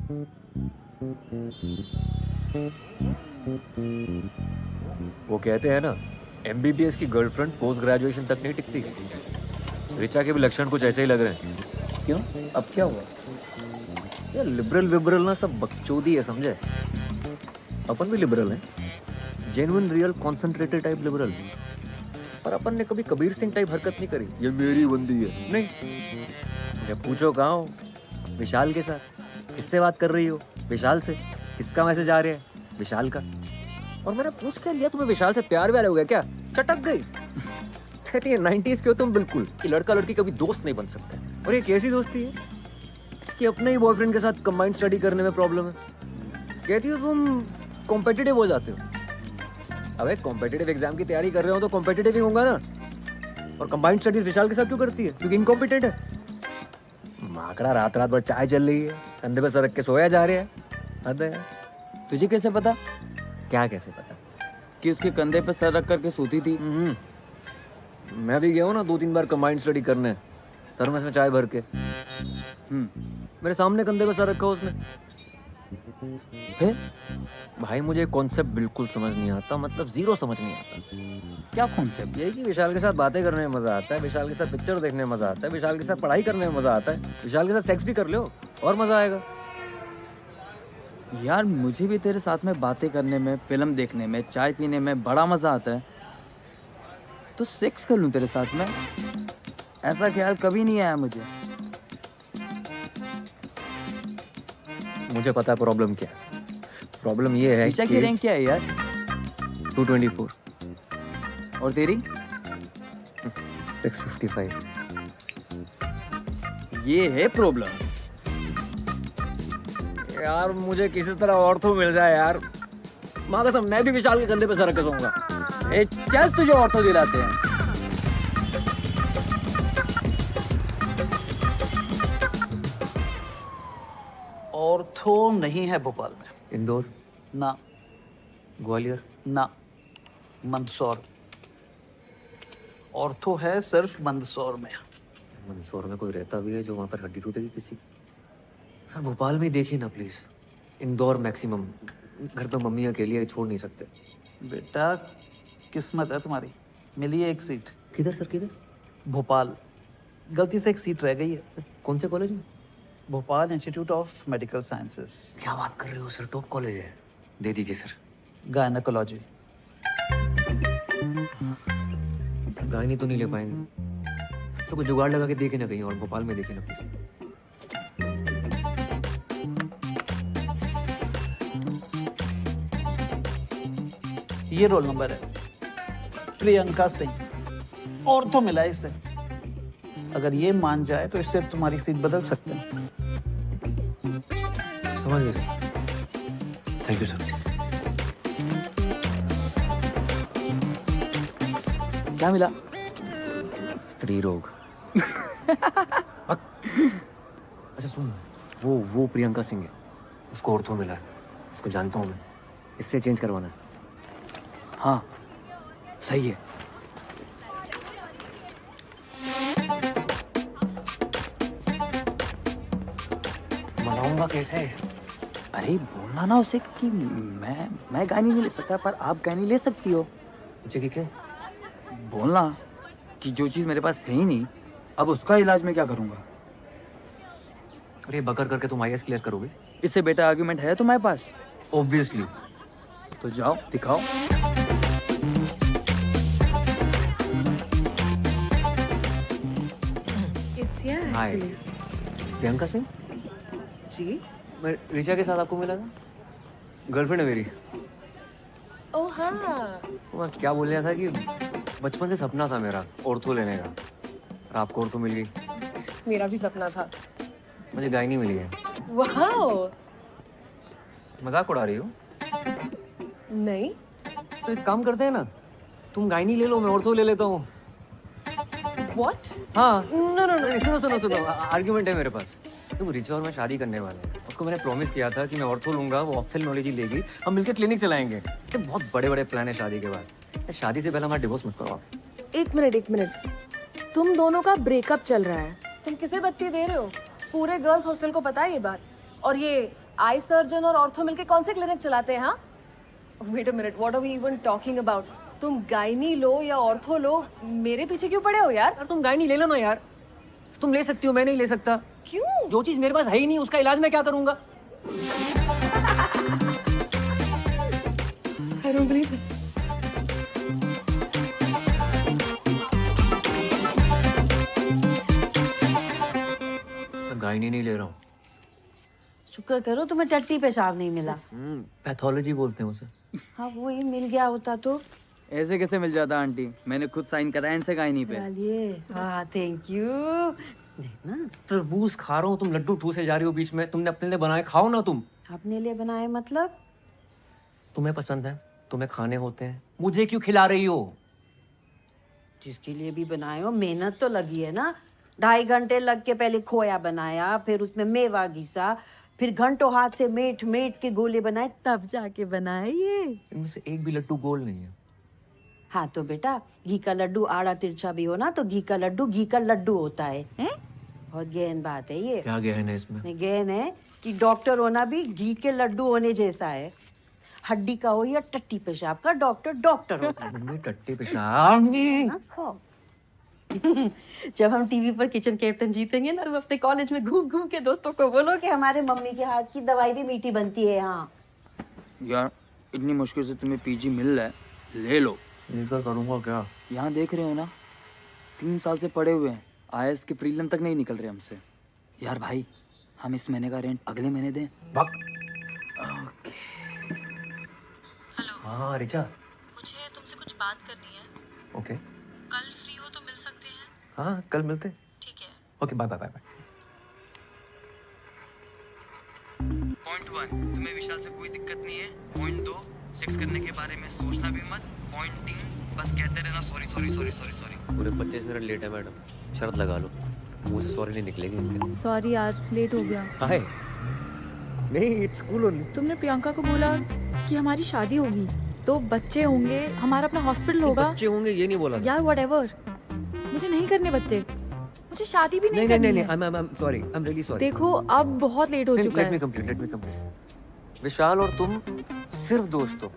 वो कहते हैं ना, एमबीबीएस की गर्लफ्रेंड पोस्ट ग्रेजुएशन तक नहीं टिकती। ऋचा के भी लक्षण कुछ ऐसे ही लग रहे हैं। क्यों, अब क्या हुआ? ये लिबरल विबरल ना सब बकचोदी है, समझे? अपन भी लिबरल हैं, genuine real concentrated type liberal. पर अपन ने कभी कबीर सिंह टाइप हरकत नहीं करी, ये मेरी बंदी है, नहीं। जब पूछो कहाँ हो, विशाल के साथ। किससे बात कर रही हो? विशाल से। किसका मैसेज आ रहा है? विशाल का। और मैंने पूछ के लिया, तुम्हें विशाल से प्यार व्यार हो गया क्या? चटक गई। कहती है 90s के हो तुम बिल्कुल, कि लड़का लड़की कभी दोस्त नहीं बन सकते। और ये कैसी दोस्ती है कि अपने ही बॉयफ्रेंड के साथ कंबाइंड स्टडी करने में प्रॉब्लम है? कहती हो तुम कॉम्पिटिटिव हो जाते हो। अबे कॉम्पिटिटिव एग्जाम की तैयारी कर रहे हो तो कॉम्पिटिटिव ही होगा ना। और कंबाइंड स्टडीज विशाल के साथ क्यों करती है? क्योंकि इनकॉम्पिटेंट है। माकड़ा रात रात भर चाय चल रही है, कंधे पे सर रख के सोया जा रहा है। हद है। तुझे कैसे पता? क्या कैसे पता? कि उसके कंधे पे सर रख करके सोती थी। मैं भी गया हूँ ना 2-3 बार कंबाइंड स्टडी करने, थर्मस में चाय भर के। मेरे सामने कंधे पे सर रखा उसने। फिर भाई मुझे कॉन्सेप्ट बिल्कुल समझ नहीं आता, मतलब जीरो समझ नहीं आता। क्या कॉन्सेप्ट? यही कि विशाल के साथ बातें करने में मजा आता है, विशाल के साथ पिक्चर देखने में मजा आता है, विशाल के साथ पढ़ाई करने में मजा आता है, विशाल के साथ सेक्स भी कर लो और मजा आएगा। यार मुझे भी तेरे साथ में बातें करने में, फिल्म देखने में, चाय पीने में बड़ा मजा आता है। तो सेक्स कर लूं तेरे साथ में? ऐसा ख्याल कभी नहीं आया मुझे। मुझे पता है प्रॉब्लम क्या है। प्रॉब्लम ये है ऋचा की कि रैंक क्या है यार? 224 और तेरी? 655। ये है प्रॉब्लम। यार मुझे किसी तरह ऑर्थो मिल जाए यार, माँ कसम मैं भी विशाल के कंधे पे सर रख के सोऊंगा। ए चल तुझे ऑर्थो दिलाते हैं। ऑर्थो नहीं है भोपाल में। इंदौर, ना ग्वालियर, ना, मंदसौर। ऑर्थो है सिर्फ मंदसौर में। मंदसौर में कोई रहता भी है जो वहाँ पर हड्डी टूटेगी किसी की? सर भोपाल में ही देखिए ना प्लीज। इंदौर मैक्सिमम, घर पे मम्मी अकेली है, छोड़ नहीं सकते। बेटा किस्मत है तुम्हारी, मिली है एक सीट। किधर सर, किधर? भोपाल, गलती से एक सीट रह गई है। कौन से कॉलेज में? Bhopal institute of medical sciences, क्या बात कर रहे हो सर, टॉप कॉलेज है। दे दीजिए सर। गायनेकोलॉजी। सर गायनी तो नहीं ले पाएंगे, तो कोई जुगाड़ लगा के देखे ना कहीं और भोपाल में देखे ना प्लीज। ये रोल नंबर है, प्रियंका सिंह। ऑर्थो मिला है इसे। अगर ये मान जाए तो इससे तुम्हारी सीट बदल सकते हैं। समझ गए सर, थैंक यू सर। क्या मिला? स्त्री रोग। अच्छा सुन, वो प्रियंका सिंह है, उसको ऑर्थो मिला है। इसको जानता हूँ मैं, इससे चेंज करवाना है। हाँ सही है। मनाऊंगा कैसे? अरे बोलना ना उसे कि मैं गानी नहीं ले सकता पर आप गानी ले सकती हो। मुझे कि क्या? बोलना कि जो चीज मेरे पास है ही नहीं, अब उसका इलाज मैं क्या करूंगा। अरे बकर करके तुम आईएएस क्लियर करोगे? इससे बेटा आर्गुमेंट है तुम्हारे पास? ऑब्वियसली। तो जाओ दिखाओ। It's yeah hi, actually. Priyanka Singh. जी? मैं ऋचा के साथ आपको मिला था, गर्लफ्रेंड है मेरी। ओह हाँ। मैं क्या बोल रहा था कि बचपन से सपना था मेरा ऑर्थो लेने का, और आपको ऑर्थो मिल गई। मेरा भी सपना था। मुझे गायनी मिली है। वाओ। मजाक उड़ा रही हो? नहीं। तो एक काम करते हैं ना, तुम गायनी ले लो, मैं ऑर्थो ले लेता हूँ। What? हाँ। No no no. सुनो, आर्ग्यूमेंट है मेरे पास। तुम रिचा और मैं शादी करने वाले हैं। उसको मैंने प्रॉमिस किया था कि मैं ऑर्थो लूंगा, वो ऑप्थेल्मोलॉजी लेगी, हम मिलकर क्लिनिक चलाएंगे। ये बहुत बड़े बड़े प्लान है शादी के बाद। शादी से पहले हमारा डिवोर्स मत करो आप। एक मिनट। तुम दोनों का ब्रेकअप चल रहा है, तुम किसे बत्ती दे रहे हो? पूरे गर्ल्स हॉस्टल को पता है ये बात। और ये आई सर्जन और ऑर्थो मिलके कौन से क्लिनिक चलाते हैं? हाँ, wait a minute, what are we even talking about? तुम गायनी लो या ऑर्थो लो, मेरे पीछे क्यों पड़े हो यार? यार तुम गायनी ले लो ना यार, तुम ले सकती हो, मैं नहीं ले सकता। क्यों? जो चीज मेरे पास है ही नहीं उसका इलाज मैं क्या करूंगा? I don't believe this. मैं गायनी नहीं ले रहा हूँ। शुक्र करो तुम्हें टट्टी पेशाब नहीं मिला। पैथोलॉजी बोलते हैं उसे। हाँ वही मिल गया होता तो। ऐसे कैसे मिल जाता आंटी, मैंने खुद साइन कराया इनसे गायनी पे। चलिए, हाँ थैंक यू। देखना तरबूज खा रहा हूँ, तुम लड्डू ठूसे जा रही हो बीच में। तुमने अपने लिए बनाए, खाओ ना तुम। अपने लिए बनाए मतलब? तुम्हें पसंद है, तुम्हें खाने होते हैं, मुझे क्यों खिला रही हो? जिसके लिए भी बनाए हो, मेहनत तो लगी है ना। 2.5 घंटे लग के पहले खोया बनाया, फिर उसमें मेवा घिसा, फिर घंटों हाथ से मेट मेट के गोले बनाए, तब जाके बनाए ये। इनमें से एक भी लड्डू गोल नहीं है। हाँ तो बेटा, घी का लड्डू आड़ा तिरछा भी हो ना तो घी का लड्डू घी का लड्डू होता है, हैं? बहुत गहन बात है ये। क्या गहन है इसमें? नहीं, गहन है कि डॉक्टर होना भी घी के लड्डू होने जैसा है। हड्डी का हो या टट्टी पेशाब का, डॉक्टर डॉक्टर होता है। मम्मी टट्टी पेशाब। हाँ, खाओ। जब हम टीवी पर किचन कैप्टन जीतेंगे ना, तो अपने कॉलेज में घूम घूम के दोस्तों को बोलो कि हमारे मम्मी के हाथ की दवाई भी मीठी बनती है। हाँ यार इतनी मुश्किल से तुम्हें पीजी मिल रहा है, ले लो। लेकर करूंगा क्या? यहाँ देख रहे हो ना, 3 साल से पड़े हुए हैं, आईएएस के प्रीलिम तक नहीं निकल रहे हमसे। यार भाई, हम इस महीने का रेंट अगले महीने दें। भाग। हाँ रिचा, मुझे तुमसे कुछ बात करनी है। ओके। कल फ्री हो तो मिल सकते हैं? हाँ कल मिलते। ठीक है। Okay bye bye bye bye. Point 1, तुम्हें विशाल से कोई दिक्कत नहीं है। पॉइंट 2, सेक्स करने के बारे में सोचना भी मत। पॉइंट 3, बस कहते रहना sorry sorry sorry sorry sorry. पूरे 25 मिनट लेट है मैडम, शर्त लगा लो, मुंह से सॉरी नहीं निकलेगी इनके। सॉरी यार, लेट हो गया। हाय नहीं, इट्स कूल ओनली। तुमने प्रियंका को बोला कि हमारी शादी होगी तो बच्चे होंगे, हमारा अपना हॉस्पिटल होगा। बच्चे होंगे ये नहीं बोला था। यार व्हाटएवर, मुझे नहीं करने बच्चे, मुझे शादी भी नहीं करनी है। I am sorry, I am really sorry. देखो अब बहुत लेट हो चुका लेट मी है। कंप्लीट। विशाल और तुम सिर्फ दोस्त हो।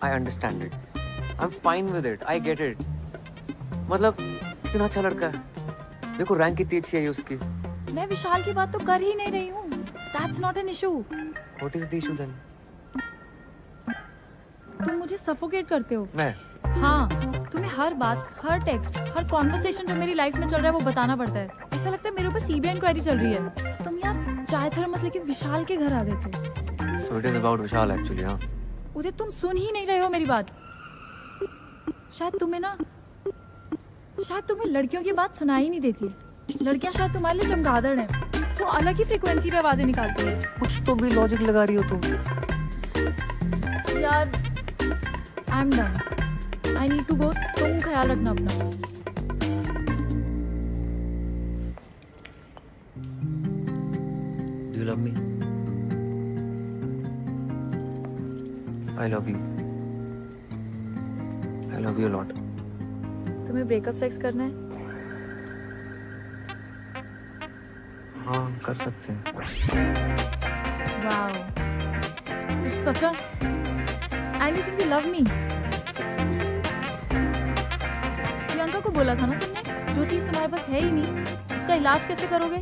आई understand it, I am fine with it, I get it. मतलब इतना अच्छा लड़का है, देखो रैंक कितनी अच्छी है उसकी। मैं विशाल की बात तो कर ही नहीं रही हूँ। That's not an issue. What is the issue then? तुम मुझे सफोकेट करते हो। मैं हाँ, तुम्हें हर बात, हर टेक्स्ट, हर कॉन्वर्सेशन जो मेरी लाइफ में चल रहा है वो बताना पड़ता है। ऐसा लगता है मेरे ऊपर सीबीआई इंक्वायरी चल रही है। तुम यार चाय थर्मस लेके विशाल के घर आ गए थे। So it is about Vishal actually. हाँ उदय, तुम सुन ही नहीं रहे हो मेरी बात। शायद तुम्हें लड़कियों की बात सुनाई नहीं देती। लड़कियां शायद तुम्हारे लिए चमगादड़ हैं, वो अलग ही फ्रीक्वेंसी पे आवाजें निकालती है। कुछ तो भी लॉजिक लगा रही हो तुम। यार I am done, I need to go. तुम ख्याल रखना अपना। Do you love me? I love you. I love you a lot. तुम्हें ब्रेकअप सेक्स करना है? हाँ कर सकते हैं। Wow, it's such a. And you think you love me? Priyanka को बोला था ना तुमने, जो चीज तुम्हारे पास है ही नहीं उसका इलाज कैसे करोगे?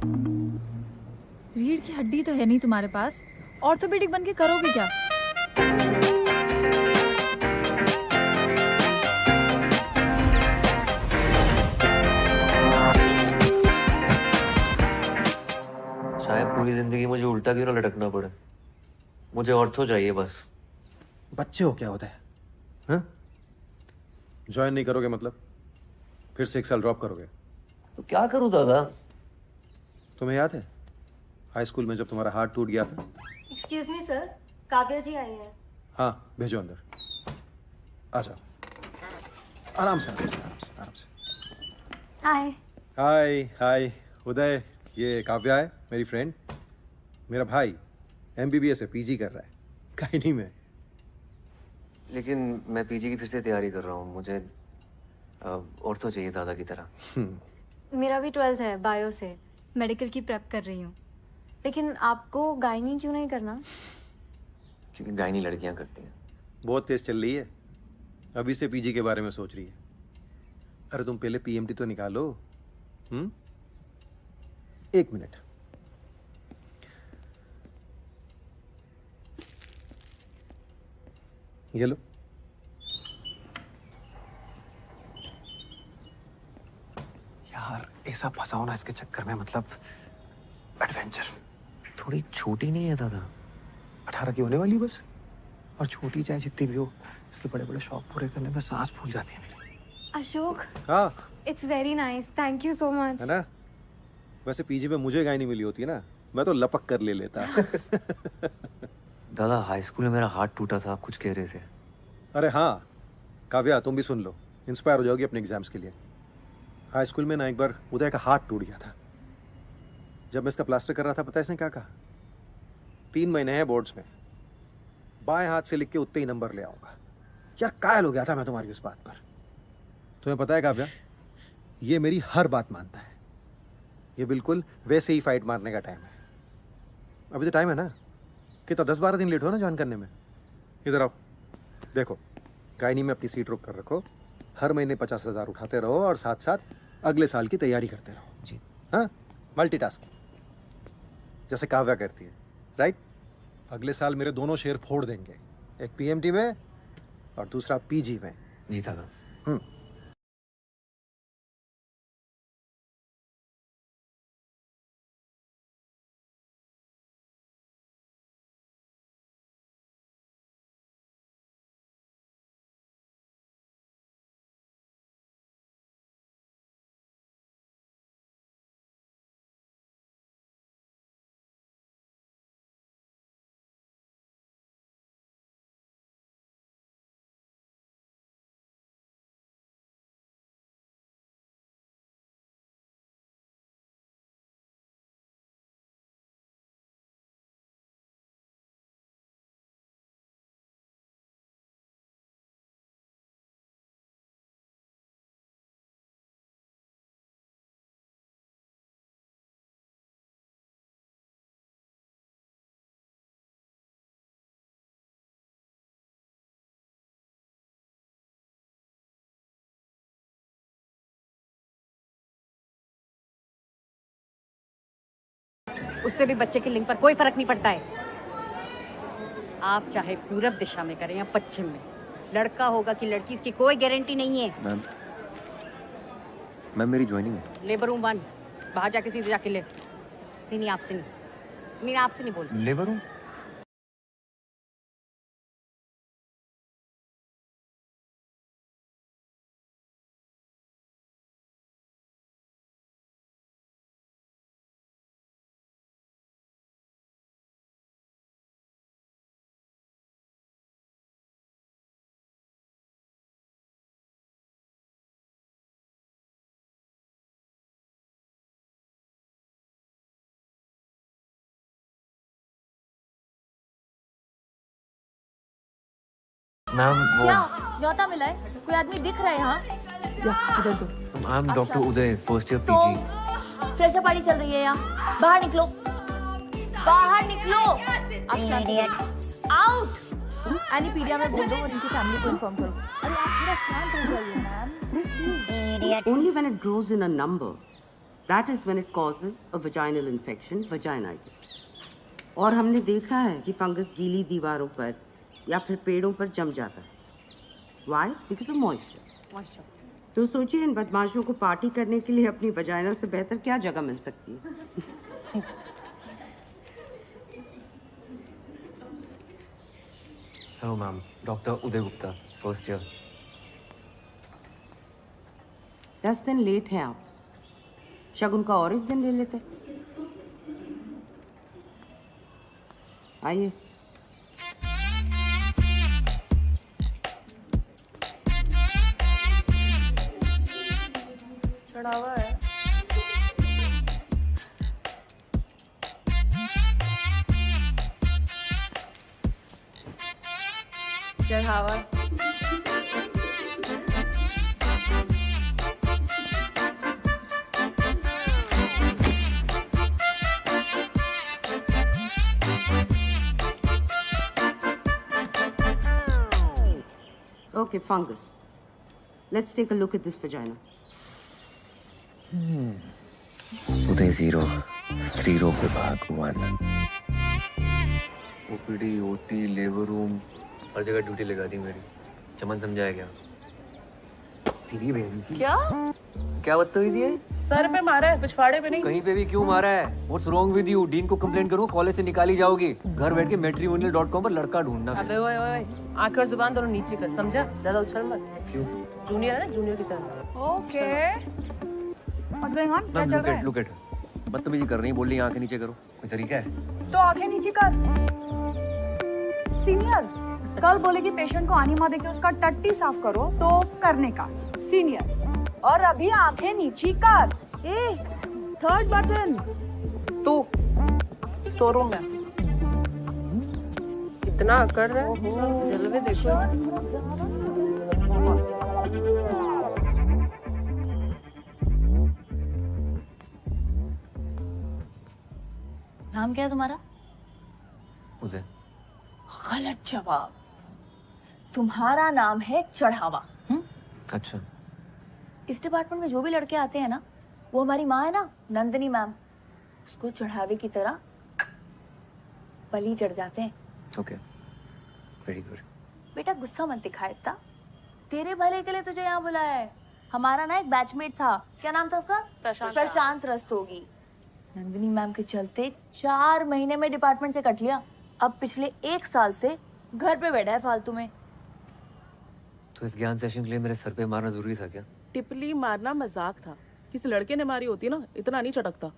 रीढ़ की हड्डी तो है नहीं तुम्हारे पास, ऑर्थोपेडिक बन के करोगे क्या? शायद पूरी जिंदगी मुझे उल्टा क्यों ना लटकना पड़े, मुझे ऑर्थो चाहिए बस। बच्चे हो क्या होता है? हाँ? ज्वाइन नहीं करोगे मतलब? फिर से 1 साल ड्रॉप करोगे? तो क्या करूं दादा? तुम्हें याद है हाई स्कूल में जब तुम्हारा हार्ट टूट गया था? एक्सक्यूज मी सर, काव्या जी आई हैं। हाँ भेजो अंदर। आ जाओ, आराम से आराम से आराम से आराम से। हाय। हाय हाय उदय, ये काव्या है मेरी फ्रेंड। मेरा भाई MBBS है, PG कर रहा है गायनी में। लेकिन मैं पीजी की फिर से तैयारी कर रहा हूँ, मुझे ऑर्थो चाहिए दादा की तरह। मेरा भी 12th है, बायो से मेडिकल की प्रेप कर रही हूँ। लेकिन आपको गायनी क्यों नहीं करना? क्योंकि गायनी लड़कियां करती हैं। बहुत तेज चल रही है, अभी से पीजी के बारे में सोच रही है। अरे तुम पहले पीएमटी तो निकालो। एक मिनट। ये लो। यार ऐसा फंसाओ ना इसके चक्कर में, मतलब एडवेंचर। थोड़ी छोटी नहीं है दादा? 18 की होने वाली बस। और छोटी चाहे जितनी भी हो, इसके बड़े बड़े शौक पूरे करने में सांस फूल जाती है मेरी। अशोक, हाँ it's very nice, thank you so much. है ना। वैसे पीजी में मुझे गाय नहीं मिली होती ना, मैं तो लपक कर ले लेता। दादा हाई स्कूल में मेरा हाथ टूटा था, आप कुछ कह रहे थे। अरे हाँ काव्या, तुम भी सुन लो, इंस्पायर हो जाओगी अपने एग्जाम्स के लिए। हाई स्कूल में ना एक बार उदय का हाथ टूट गया था। जब मैं इसका प्लास्टर कर रहा था, पता है इसने क्या कहा? 3 महीने हैं बोर्ड्स में, बाएं हाथ से लिख के उतने ही नंबर ले आऊंगा। यार कायल हो गया था मैं तुम्हारी उस बात पर। तुम्हें पता है काव्या, ये मेरी हर बात मानता है। ये बिल्कुल वैसे ही फाइट मारने का टाइम है। अभी तो टाइम है ना, कितना 10-12 दिन लेट हो ना ज्वाइन करने में। इधर आओ, देखो गायनी में अपनी सीट रोक कर रखो, हर महीने 50,000 उठाते रहो और साथ साथ अगले साल की तैयारी करते रहो जी। हाँ, मल्टीटास्किंग जैसे काव्या करती है, राइट। अगले साल मेरे दोनों शेयर फोड़ देंगे, एक पीएमटी में और दूसरा पीजी में। जी दादा। उससे भी बच्चे की लिंग पर कोई फर्क नहीं पड़ता है। आप चाहे पूरब दिशा में करें या पश्चिम में, लड़का होगा कि लड़की, इसकी कोई गारंटी नहीं है। मैम मेरी ज्वाइनिंग है। लेबर रूम 1, बाहर जाके सीधे जाके ले। नहीं आपसे नहीं, नहीं आपसे नहीं बोल। Labour room? मैम वो क्या न्योता मिला है? कोई आदमी दिख रहा है यहाँ? इधर दो। आई am doctor Uday, first year तो पीजी। फ्रेशर पार्टी चल रही है यहाँ, बाहर निकलो, बाहर निकलो। आप क्या आउट। एनीपीडिया में बोल दो और इनकी फैमिली को इन्फॉर्म करो। अरे आप पूरा शांत हो जाइए ma'am. Only when it grows in a number, that is when it causes a vaginal infection, vaginitis. और हमने देखा है कि फंगस गीली दीवारों पर या फिर पेड़ों पर जम जाता है। Why? Because of moisture. तो सोचिए इन बदमाशों को पार्टी करने के लिए अपनी वजाइना से बेहतर क्या जगह मिल सकती है। हेलो मैम, डॉक्टर उदय गुप्ता, फर्स्ट ईयर। 10 दिन लेट हैं आप, शगुन का और एक दिन ले लेते। आइए। चढ़ावा है। चढ़ावा। Okay, fungus. Let's take a look at this vagina. उदय 0 स्त्री रोग विभाग 1 ओपीडी ओटी लेबर रूम हर जगह ड्यूटी लगा दी मेरी। चमन समझाया क्या? तेरी बहन की क्या बदतमीजी है? सर पे मारा है, पिछवाड़े पे नहीं। कहीं पे भी क्यों मारा है? What's wrong with you? Dean को कंप्लेंट करो, कॉलेज से निकाली जाओगी। घर बैठ के matrimonial.com पर लड़का ढूंढना। अबे ओए ओए, आंख और जुबान दोनों नीचे कर, समझा? ज्यादा उछल मत। क्यों? जूनियर है ना, जूनियर की तरह। Okay what's going on? क्या चल रहा है? लुक एट बदतमीजी कर रही है, बोल रही है आंखें नीचे करो। कोई तरीका है? तो आंखें नीचे कर। सीनियर कल बोले कि पेशेंट को आनी माँ देके उसका टट्टी साफ करो तो करने का सीनियर, और अभी आंखें नीची कर। ए थर्ड बटन। तू स्टोर रूम में कितना अकड़ रहा है, जलवे देखो। नाम क्या है तुम्हारा? उदय। गलत जवाब। तुम्हारा नाम है चढ़ावा। अच्छा इस डिपार्टमेंट में जो भी लड़के आते हैं ना, वो हमारी माँ है ना, नंदिनी मैम, उसको चढ़ावे की तरह बलि चढ़ जाते हैं। Okay very good. बेटा गुस्सा मत दिखा इतना, तेरे भले के लिए तुझे यहाँ बुलाया है। हमारा ना एक बैचमेट था, क्या नाम था उसका? प्रशांत रस्तोगी। नंदिनी मैम के चलते 4 महीने में डिपार्टमेंट से कट लिया। अब पिछले 1 साल से घर पे बैठा है फालतू में। तो इस ज्ञान सेशन के लिए मेरे सर पे मारना जरूरी था क्या? टिपली मारना मजाक था, किसी लड़के ने मारी होती ना, इतना नहीं चटकता।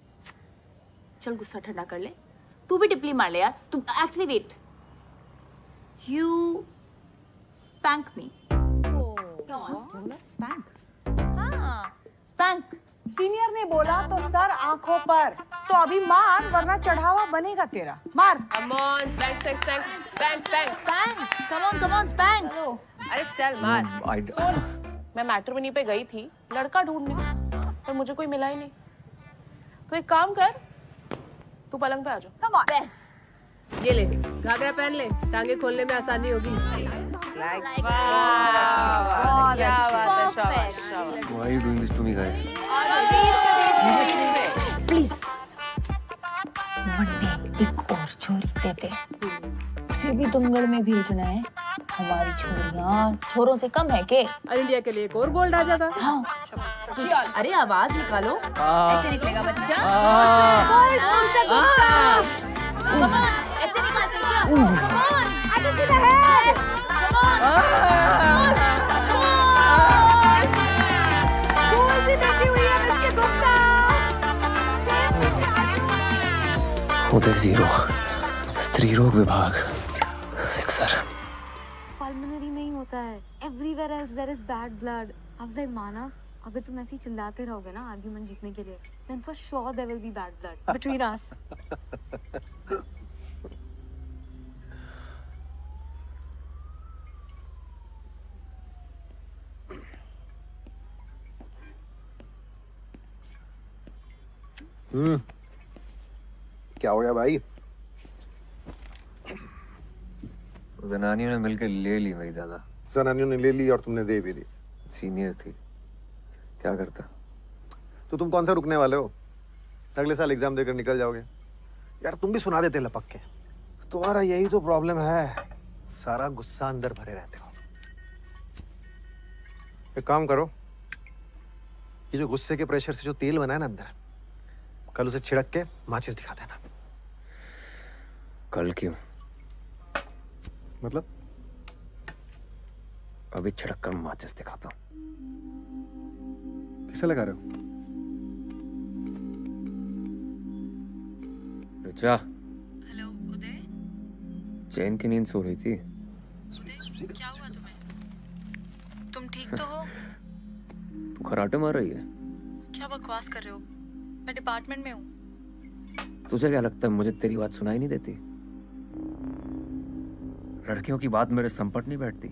चल गुस्सा ठंडा कर ले, तू भी टिपली मार ले यार। तू actually wait, you spank me. Spank? हाँ स्पैंक। सीनियर ने बोला तो सर आंखों पर, तो अभी मार वरना चढ़ावा बनेगा तेरा। मार। Come on, spank, spank, spank, spank, spank. Spank, come on spank. अरे चल मार। सुन, मैं मैट्रिमोनी पे गई थी लड़का ढूंढने, पर मुझे कोई मिला ही नहीं। तो एक काम कर, तू पलंग पे आ जा। Come on. बेस्ट। ये ले, घाघरा पहन ले, टांगे खोलने में आसानी होगी। क्या बात है, शाबाश शाबाश। Why are you doing this to me guys? Please Monday एक और छोरी देते, उसे भी दंगल में भेजना है। हमारी छोरियां छोरों से कम है के? इंडिया के लिए एक और गोल्ड आ जाएगा। हाँ। अरे आवाज निकालो, ऐसे निकलेगा बच्चा। Come on, ऐसे निकालते हैं क्या? Come on, I can see the head. Come on. कौन सी बैठी हुई है इसके गुप्ता? उदय 0 स्त्री रोग विभाग 6 पल्मोनरी में ही होता है, everywhere else there is bad blood. Afzal माना, अगर तुम ऐसे ही चिल्लाते रहोगे ना आर्गुमेंट जीतने के लिए, then for sure there will be bad blood between us. क्या हो गया भाई? जनानियों ने मिलकर ले ली मेरी दादा। जनानियों ने ले ली और तुमने दे भी दी। सीनियर थी, क्या करता? तो तुम कौन सा रुकने वाले हो? अगले साल एग्जाम देकर निकल जाओगे। यार तुम भी सुना देते लपक के। तुम्हारा यही तो प्रॉब्लम है, सारा गुस्सा अंदर भरे रहते हो। एक काम करो, ये जो गुस्से के प्रेशर से जो तेल बना है ना अंदर, कल उसे छिड़क के माचिस दिखा देना। कल क्यों? मतलब? अभी छिड़क कर माचिस दिखाता हूँ। किसे लगा रहे हो? रिचा। हेलो उदय। चैन की नींद सो रही थी। उदय क्या हुआ तुम्हें? तुम ठीक तो हो? तू खराटे मार रही है? क्या बकवास कर रहे हो? मैं डिपार्टमेंट में हूँ। तुझे क्या लगता है मुझे तेरी बात सुनाई नहीं देती? लड़कियों की बात मेरे संपट नहीं बैठती।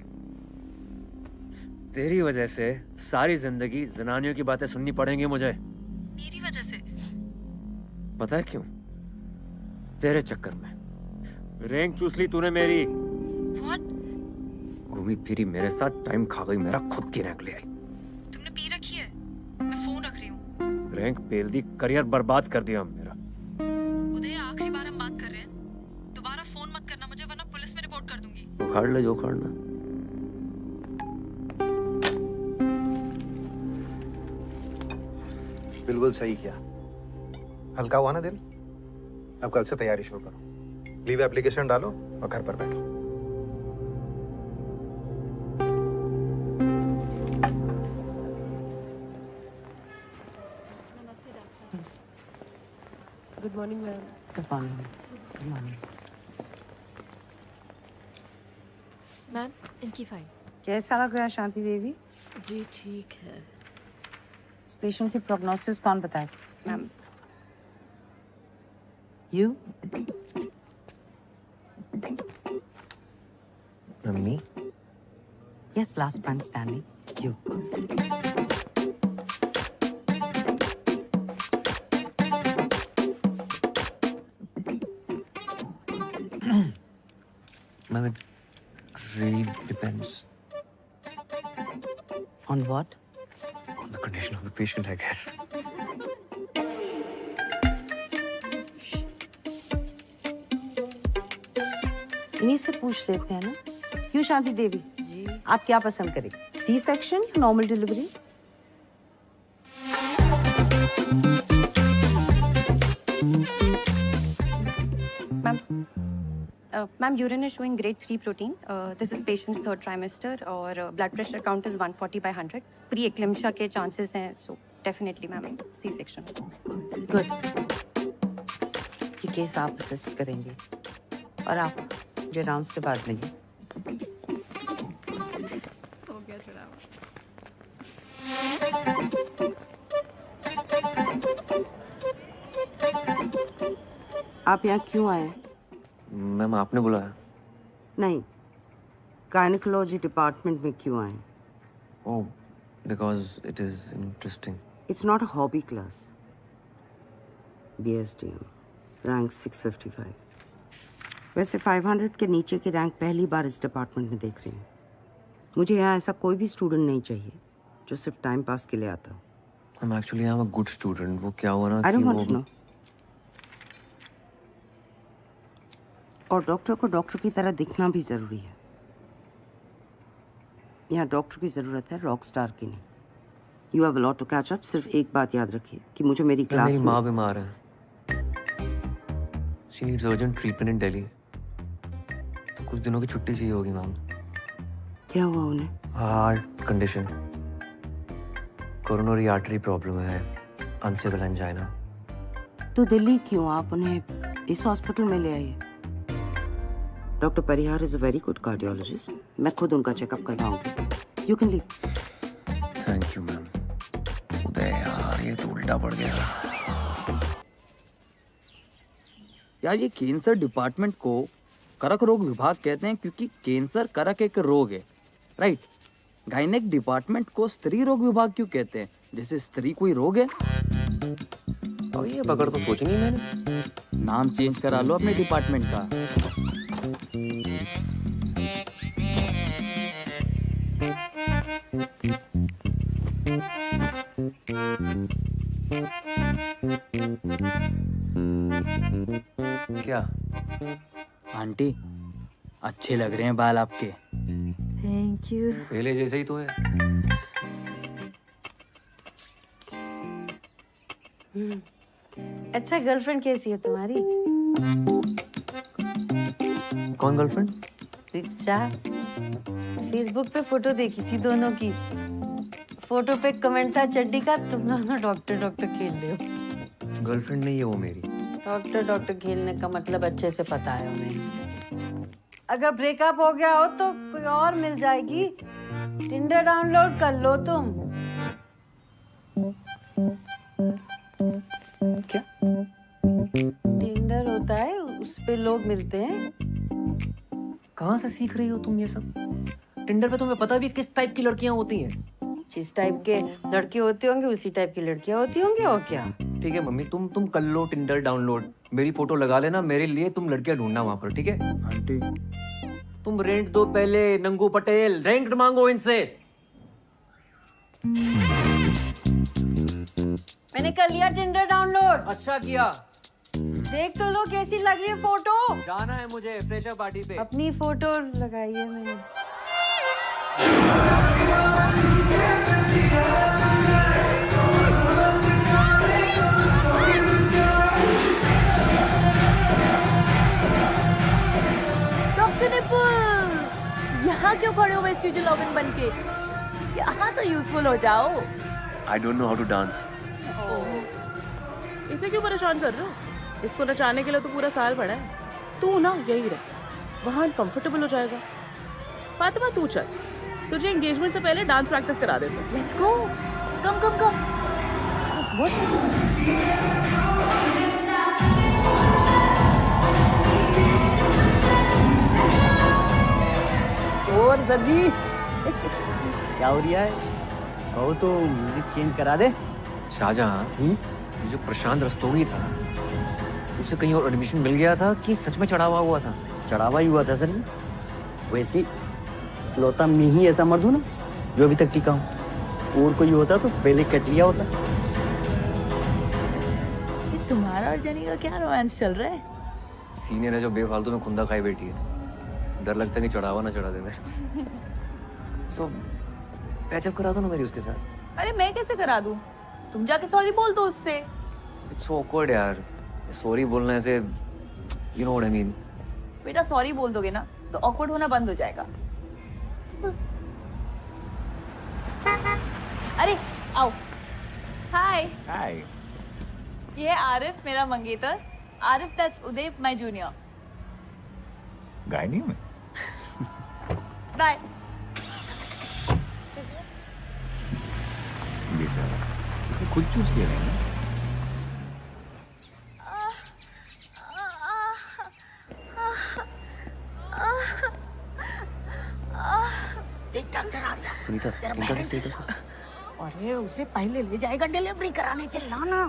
तेरी वजह से सारी जिंदगी जनानियों की बातें सुननी पड़ेंगी मुझे। मेरी वजह से? पता है क्यों? तेरे चक्कर में रैंक चूस ली तूने मेरी। What? घूमी फिरी मेरे साथ, टाइम खा गई मेरा, खुद की रैंक ले आई। तुमने पी रखी है? मैं फोन रख रही हूँ। रैंक पेल दी, करियर बर्बाद कर दिया मेरा। उदय, आखिरी बार हम बात कर रहे हैं, दोबारा फोन मत करना मुझे, वरना पुलिस में रिपोर्ट कर दूंगी। उखाड़ ले जो उखाड़ना। बिल्कुल सही किया। हल्का हुआ ना दिल? अब कल से तैयारी शुरू करो। लीव एप्लीकेशन डालो और घर पर बैठो। Good morning ma'am. Good morning. Good morning. Ma'am, इनकी फाइल। कैसा लग रहा है शांति देवी? जी ठीक है। इस पेशेंट की प्रोग्नोसिस कौन बताए? Ma'am. You? Mummy? Yes, last man standing. You. Ma'am, it really depends On what? on the condition of the patient, I guess. इन्हीं से पूछ लेते हैं ना। क्यों शांति देवी? जी। आप क्या पसंद करें? सी सेक्शन या normal delivery? Ma'am, urine is showing grade 3 protein. This is patient's third trimester और blood pressure count is 140 by 100. Pre-eclampsia के chances हैं, so definitely ma'am C-section. Good. ये केस आप असिस्ट करेंगे और आप जो राउंड्स के बाद मिलिए। हो गया चढ़ावा। आप यहाँ क्यों आए? मैम, आपने बुलाया? नहीं, गायनेकोलॉजी डिपार्टमेंट में क्यों आए? Oh, because it is interesting. It's not a hobby class. BSDM, rank 655. वैसे 500 के नीचे की रैंक पहली बार इस डिपार्टमेंट में देख रही हूँ। मुझे यहाँ ऐसा कोई भी स्टूडेंट नहीं चाहिए जो सिर्फ टाइम पास के लिए आता हो। I'm actually I'm a good student. वो क्या हुआ ना I कि don't want वो to know. और डॉक्टर को डॉक्टर की तरह दिखना भी जरूरी है। यहाँ डॉक्टर की जरूरत है, रॉक स्टार की नहीं। You have a lot to catch up. सिर्फ एक बात याद रखिए कि मुझे मेरी क्लास मेरी में माँ बीमार है। She needs urgent treatment in Delhi. तो कुछ दिनों की छुट्टी चाहिए होगी मैम। क्या हुआ उन्हें? Heart condition, coronary artery problem है, अनस्टेबल एंजाइना। तो दिल्ली क्यों? आप उन्हें इस हॉस्पिटल में ले आइए। Doctor Parihar is a very good cardiologist. मैं खुद उनका चेकअप करवाऊंगी। You can leave. Thank you ma'am. Uday यार, ये तो उल्टा पड़ गया। यार ये कैंसर डिपार्टमेंट को करक रोग विभाग कहते हैं क्योंकि कैंसर करक एक रोग है, राइट? गायनेक डिपार्टमेंट को स्त्री रोग विभाग क्यों कहते हैं? जैसे स्त्री कोई रोग है। अब ये बगड़ तो सोची नहीं मैंने। नाम चेंज करा लो अपने डिपार्टमेंट का। क्या? आंटी, अच्छे लग रहे हैं बाल आपके। Thank you. पहले जैसे ही तो है। अच्छा, गर्लफ्रेंड कैसी है तुम्हारी? कौन गर्लफ्रेंड? रिचा। फेसबुक पे फोटो देखी थी दोनों की। फोटो पे कमेंट था चड्डी का, तुम दोनों डॉक्टर डॉक्टर खेल रहे हो। गर्लफ्रेंड नहीं है वो मेरी। डॉक्टर डॉक्टर खेलने का मतलब अच्छे से पता है उन्हें। अगर ब्रेकअप हो गया हो तो कोई और मिल जाएगी। टिंडर डाउनलोड कर लो तुम। क्या? टिंडर होता है, उस पे लोग मिलते हैं। कहाँ से सीख रही हो तुम ये सब? टिंडर पे तुम्हें पता भी है किस टाइप की लड़कियां होती हैं? जिस टाइप के लड़के होते होंगे उसी टाइप की लड़कियां होती होंगी, और क्या। ठीक है मम्मी, तुम कर लो टिंडर डाउनलोड, मेरी फोटो लगा लेना, मेरे लिए तुम लड़कियां ढूंढना वहां पर, ठीक है? आंटी, तुम रेंट दो पहले, नंगू पटेल, रेंट मांगो इनसे। मैंने कर लिया टिंडर डाउनलोड। अच्छा किया। देख तो लो कैसी लग रही है फोटो। जाना है मुझे फ्रेशर पार्टी पे। अपनी फोटो लगाई है मैंने। डॉक्टर निपुल्स, यहाँ क्यों खड़े हो स्टूडियो लॉगिन बन के? यहाँ तो यूजफुल हो जाओ। I don't know how to dance. इसे क्यों परेशान कर रहे हो? इसको नचाने के लिए तो पूरा साल पड़ा है। तू ना यही रह, वहाँ कंफर्टेबल हो जाएगा। फातिमा तू चल, तुझे एंगेजमेंट से पहले डांस प्रैक्टिस करा देते हैं। लेट्स गो, कम कम कम। और सर जी क्या हो रहा है? कहो तो म्यूजिक चेंज करा दे। शाहजहां, ये जो प्रशांत रस्तोगी था, उसे कहीं और एडमिशन मिल गया था कि सच में चढ़ावा हुआ था? चढ़ावा ही हुआ था सर जी। वैसे इकलौता मैं ही ऐसा मर्द हूं ना जो अभी तक टिका हूं। और कोई होता तो पहले कट लिया होता। तुम्हारा और जेनी का क्या रोमांस चल रहा है? सीनियर है जो बेफालतू में खुंदा खाई बैठी है। डर लगता है कि चढ़ावा ना चढ़ा देना। सो पैचअप करा दो ना मेरी उसके साथ। अरे मैं कैसे करा दूं? तुम जाके सॉरी बोल दो उससे। इट्स सो ऑकवर्ड यार, सॉरी बोलने से, you know what I mean. बेटा सॉरी बोल दोगे ना तो ऑकवर्ड होना बंद हो जाएगा। अरे आओ। हाय। हाय। ये है आरिफ, मेरा मंगेतर। Arif that's Uday, my junior. Gynae में बाय। इसने खुद चूज किया है। सुनीता, इनका क्या स्टेटस है? अरे उसे पहले ले जाएगा डिलीवरी कराने, चिल्लाना।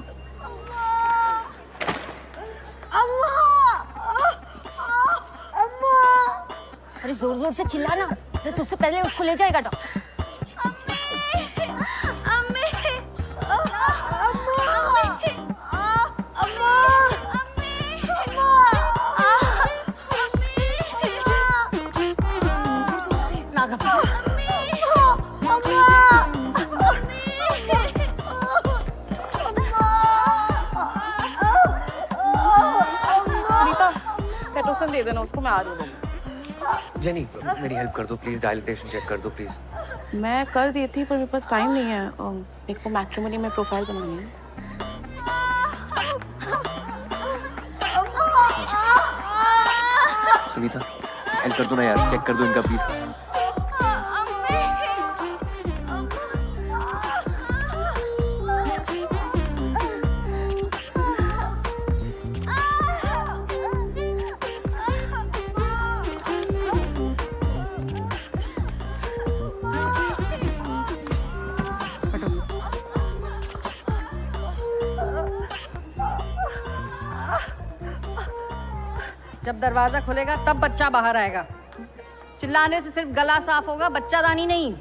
अरे जोर जोर से चिल्लाना, तो तुझसे पहले उसको ले जाएगा डॉक्टर। पेट्रोसन दे देना उसको, मैं आ रही हूँ। जेनी, मेरी हेल्प कर दो प्लीज, डायलिटेशन चेक कर दो प्लीज। मैं कर दी थी पर मेरे पास टाइम नहीं है। मेरे को मैट्रिमोनी में प्रोफाइल बनानी है। सुनीता, हेल्प कर दो ना यार, चेक कर दो इनका प्लीज। जब दरवाजा खुलेगा तब बच्चा बाहर आएगा। चिल्लाने से सिर्फ गला साफ होगा, बच्चादानी नहीं।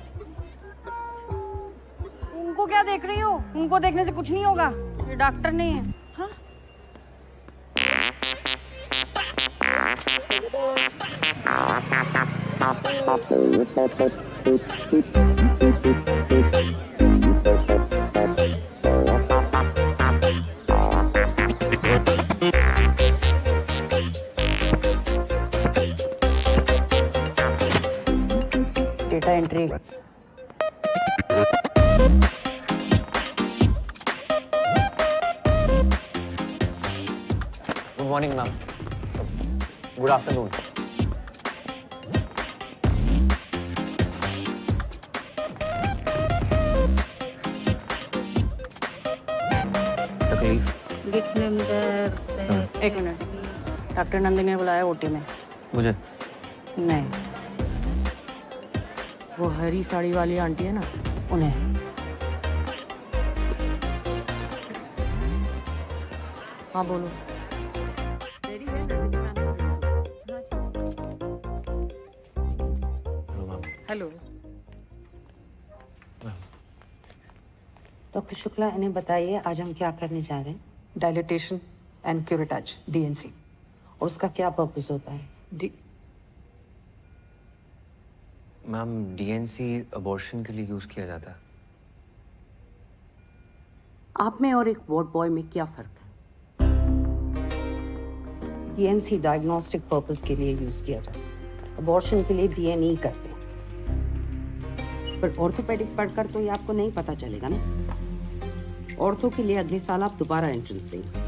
उनको क्या देख रही हो? उनको देखने से कुछ नहीं होगा। ये डॉक्टर नहीं है। हाँ? Data entry. Good morning ma'am. Good afternoon. तकलीफ? एक मिनट, डॉक्टर नंदिनी ने बुलाया ओटी में। मुझे? नहीं, वो हरी साड़ी वाली आंटी है ना, उन्हें। हाँ बोलो। डॉक्टर शुक्ला, इन्हें बताइए आज हम क्या करने जा रहे हैं डायलिटेशन एंड क्यूरेटाज डीएनसी। और उसका क्या पर्पस होता है? मैम डीएनसी अबॉर्शन के लिए यूज किया जाता है। आप में और एक वार्ड बॉय में क्या फर्क है? डीएनसी डायग्नोस्टिक पर्पस के लिए यूज किया जाता है, अबॉर्शन के लिए डीएनई करते हैं। पर ऑर्थोपेडिक पढ़कर तो ये आपको नहीं पता चलेगा ना। ऑर्थो के लिए अगले साल आप दोबारा एंट्रेंस देंगे।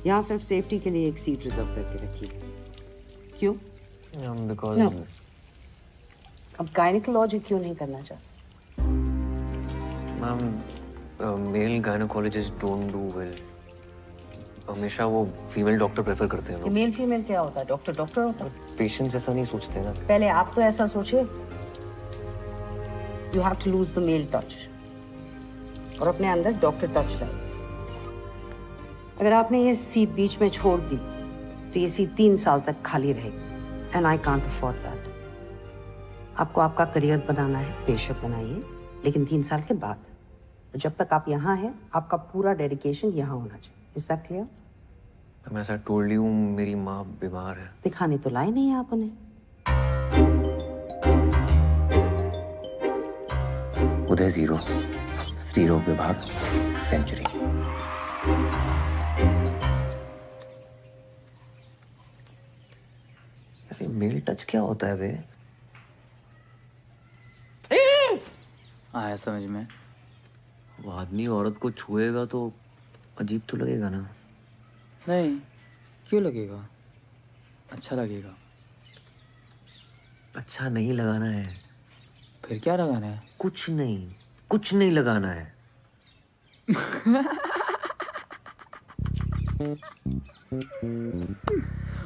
यहाँ सिर्फ सेफ्टी के लिए एक सीट रिजर्व करके रखिए। क्यों? Because No. अब गायनिकोलॉजी क्यों नहीं करना चाहते? Ma'am male gynaecologist don't do well. हमेशा वो फीमेल डॉक्टर प्रेफर करते हैं लोग। मेल फीमेल क्या होता है? डॉक्टर डॉक्टर होता है। पेशेंट्स ऐसा नहीं सोचते ना। पहले आप तो ऐसा सोचिए। You have to lose the male touch और अपने अंदर डॉक्टर टच लाइए। अगर आपने ये सीट बीच में छोड़ दी तो ये सीट 3 साल तक खाली रहेगी and I can't afford that. आपको आपका करियर बनाना है, बेशक बनाइए, लेकिन 3 साल के बाद। जब तक आप यहाँ हैं, आपका पूरा डेडिकेशन यहाँ होना चाहिए। Is that clear? मैं ऐसा टोल्ड यू, मेरी माँ बीमार है। दिखाने तो लाए नहीं आप उन्हें। उदय 0, स्त्री रोग विभाग, सेंचुरी। अरे मेल टच क्या होता है बे? आया समझ में। वो आदमी औरत को छुएगा तो अजीब तो लगेगा ना। नहीं, क्यों लगेगा? अच्छा लगेगा। अच्छा नहीं लगाना है। फिर क्या लगाना है? कुछ नहीं लगाना है।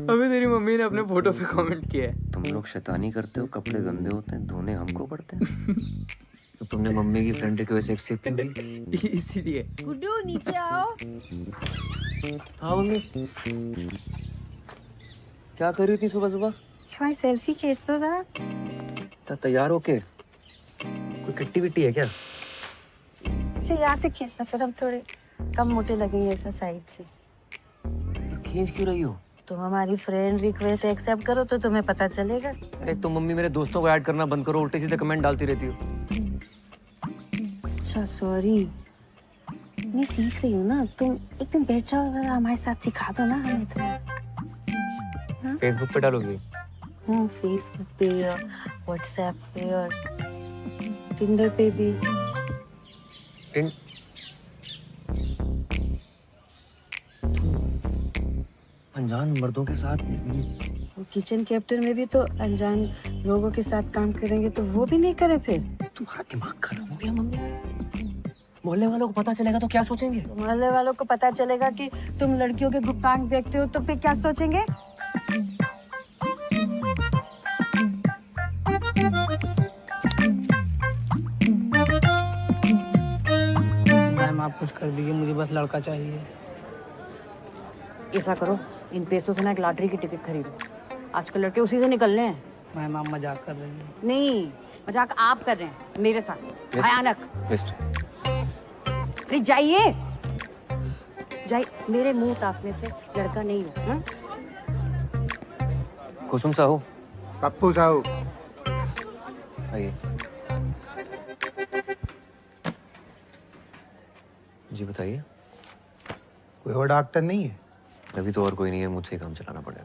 अबे तेरी मम्मी ने अपने फोटो पे कमेंट किया है। तुम लोग शैतानी करते हो, कपड़े गंदे होते हैं, धोने हमको पड़ते हैं। तो तुमने मम्मी की फ्रेंड रिक्वेस्ट एक्सेप्ट क्यों की? इसीलिए। गुड्डू नीचे आओ। हाँ मम्मी, क्या कर रही थी सुबह सुबह? भाई सेल्फी खींच दो जरा। तैयार होके? कोई किट्टी विट्टी है क्या? अच्छा यहाँ से खींचना, फिर हम थोड़े कम मोटे लगेंगे ऐसा साइड से। खींच क्यों रही हो? तुम हमारी फ्रेंड रिक्वेस्ट एक्सेप्ट करो तो तुम्हें पता चलेगा। अरे तुम मम्मी मेरे दोस्तों को ऐड करना बंद करो, उल्टे सीधे कमेंट डालती रहती हो। अच्छा सॉरी, मैं सीख रही हूँ ना। तुम एक दिन बैठ जाओ जरा, हमारे साथ सिखा दो ना हमें तो। फेसबुक पे डालोगी? हाँ, फेसबुक पे और व्हाट्सएप पे और टिंडर पे भी। अनजान मर्दों के साथ? किचन कैप्टन में भी तो अनजान लोगों के साथ काम करेंगे तो वो भी नहीं करे फिर। तुम्हारा दिमाग खराब हो गया मम्मी। मोहल्ले वालों को पता चलेगा तो क्या सोचेंगे? मोहल्ले वालों को पता चलेगा कि तुम लड़कियों के गुप्तांग देखते हो तो फिर क्या सोचेंगे? मैम आप कुछ कर दीजिए, मुझे बस लड़का चाहिए। ऐसा करो, इन पैसों से ना एक लॉटरी की टिकट खरीदो। आजकल लड़के उसी से निकलने हैं। मैम आप मजाक कर रही हैं। नहीं, मजाक आप कर रहे हैं मेरे साथ। भयानक। अरे जाइए जाइए, मेरे मुंह ताकने से लड़का नहीं हो। हाँ? कुसुम साहू। पप्पू साहू। आइए। जी बताइए। कोई और डॉक्टर नहीं है? अभी तो और कोई नहीं है, मुझसे ही काम चलाना पड़ेगा।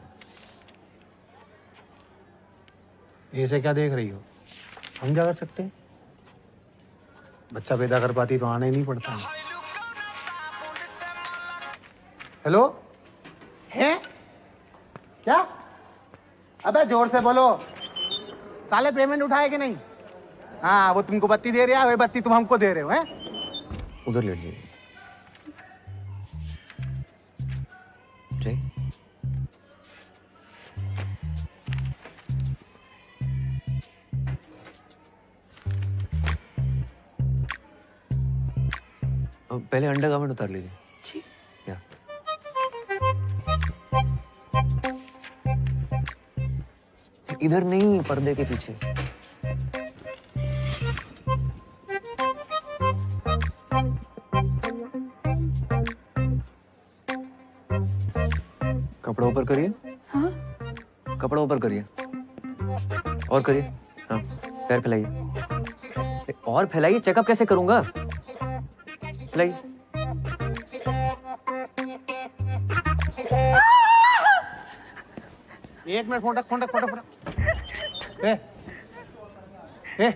ऐसे क्या देख रही हो? हम क्या कर सकते हैं? बच्चा पैदा कर पाती तो आना ही नहीं पड़ता। हेलो, है क्या? अबे जोर से बोलो, साले पेमेंट उठाए कि नहीं? हाँ, वो तुमको बत्ती दे रहा है, वही बत्ती तुम हमको दे रहे हो। हैं? उधर लेट जाइए। जय। पहले अंडरगारमेंट उतार लीजिए। जी। या। इधर नहीं, पर्दे के पीछे। कपड़ा ऊपर करिए। हाँ? कपड़ा ऊपर करिए। और करिए। हाँ, पैर फैलाइए। और फैलाइए, चेकअप कैसे करूंगा? फैलाइए। एक मिनट, फोन रख, फोन रख, फोन रख। ए,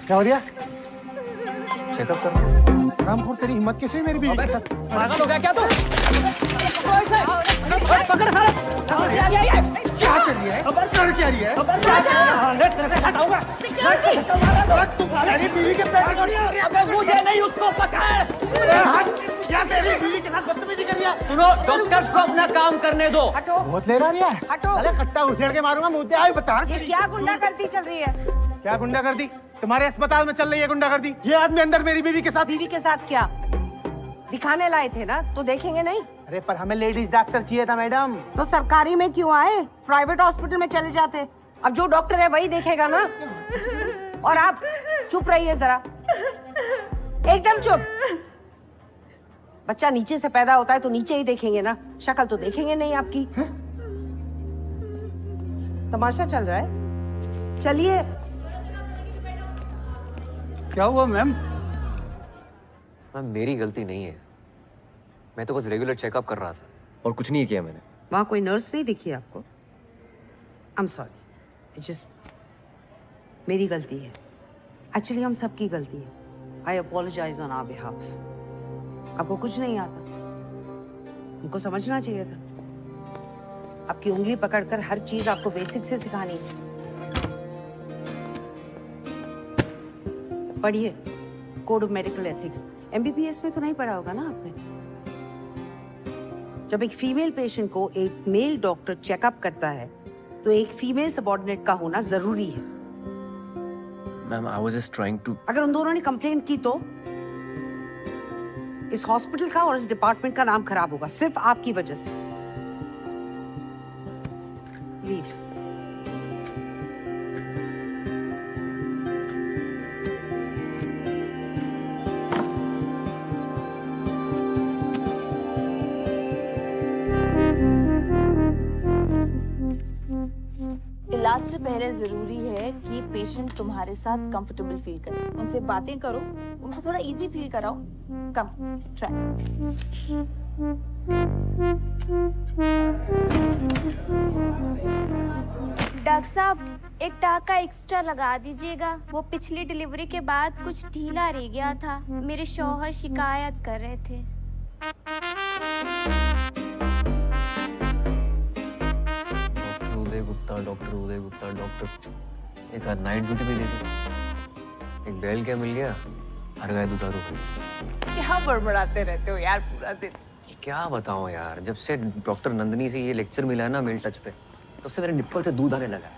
क्या हो रहा? चेकअप कर। रामखोर, तेरी हिम्मत कैसे हुई मेरी बीवी के साथ? पागल हो गया क्या तू? पकड़ साला। क्या कर रही है? कर क्या रही है? तुम्हारी बीवी के पैर मुझे नहीं, उसको पकड़। क्या तेरी बीवी के साथ बदतमीजी कर रही है? सुनो, डॉक्टर्स को अपना काम करने दो। हटो। बहुत ले रहा है। हटो। अरे कट्टा उछेड़ के मारूंगा, मुझे आई बता। ये क्या गुंडागर्दी चल रही है? क्या गुंडागर्दी? तुम्हारे अस्पताल में चल रही है गुंडागर्दी। ये आदमी अंदर मेरी बीवी के साथ। बीवी के साथ क्या? दिखाने लाए थे ना, तो देखेंगे नहीं? अरे पर हमें लेडीज डॉक्टर चाहिए था मैडम। तो सरकारी में क्यों आए? प्राइवेट हॉस्पिटल में चले जाते। अब जो डॉक्टर है वही देखेगा ना। और आप चुप रहिए जरा, एकदम चुप। बच्चा नीचे से पैदा होता है तो नीचे ही देखेंगे ना, शक्ल तो देखेंगे नहीं आपकी। तमाशा चल रहा है, चलिए। क्या हुआ मैम? मैम, मेरी गलती नहीं है। मैं तो बस रेगुलर चेकअप कर रहा था और कुछ नहीं किया मैंने। वहां कोई नर्स नहीं दिखी आपको? आई एम सॉरी, जस्ट मेरी गलती है। एक्चुअली हम सबकी गलती है। आई अपोलोजाइज ऑन आवर बिहाफ। आपको कुछ नहीं आता, हमको समझना चाहिए था। आपकी उंगली पकड़कर हर चीज आपको बेसिक से सिखानी है। पढ़िए code of medical ethics. MBBS में तो नहीं पढ़ा होगा ना आपने? जब एक फीमेल पेशेंट को एक मेल डॉक्टर चेकअप करता है तो एक फीमेल सबऑर्डिनेट का होना जरूरी है। Ma'am, I was just trying to. अगर उन दोनों ने कंप्लेंट की तो इस हॉस्पिटल का और इस डिपार्टमेंट का नाम खराब होगा, सिर्फ आपकी वजह से। लीव। इलाज से पहले जरूरी है कि पेशेंट तुम्हारे साथ कंफर्टेबल फील करे। उनसे बातें करो, उनको थोड़ा इजी फील कराओ। कम ट्राई। डॉक्टर साहब, एक टाका एक्स्ट्रा लगा दीजिएगा। वो पिछली डिलीवरी के बाद कुछ ढीला रह गया था। मेरे शौहर शिकायत कर रहे थे। डॉक्टर उदय गुप्ता, डॉक्टर। एक आध नाइट ड्यूटी भी दे दी। एक बैल क्या मिल गया, हर गाय दुधारू हुई। क्या बड़बड़ाते रहते हो यार पूरा दिन? क्या बताऊं यार, जब से डॉक्टर नंदिनी से ये लेक्चर मिला है ना मेल टच पे, तब से मेरे निप्पल से दूध आने लगा।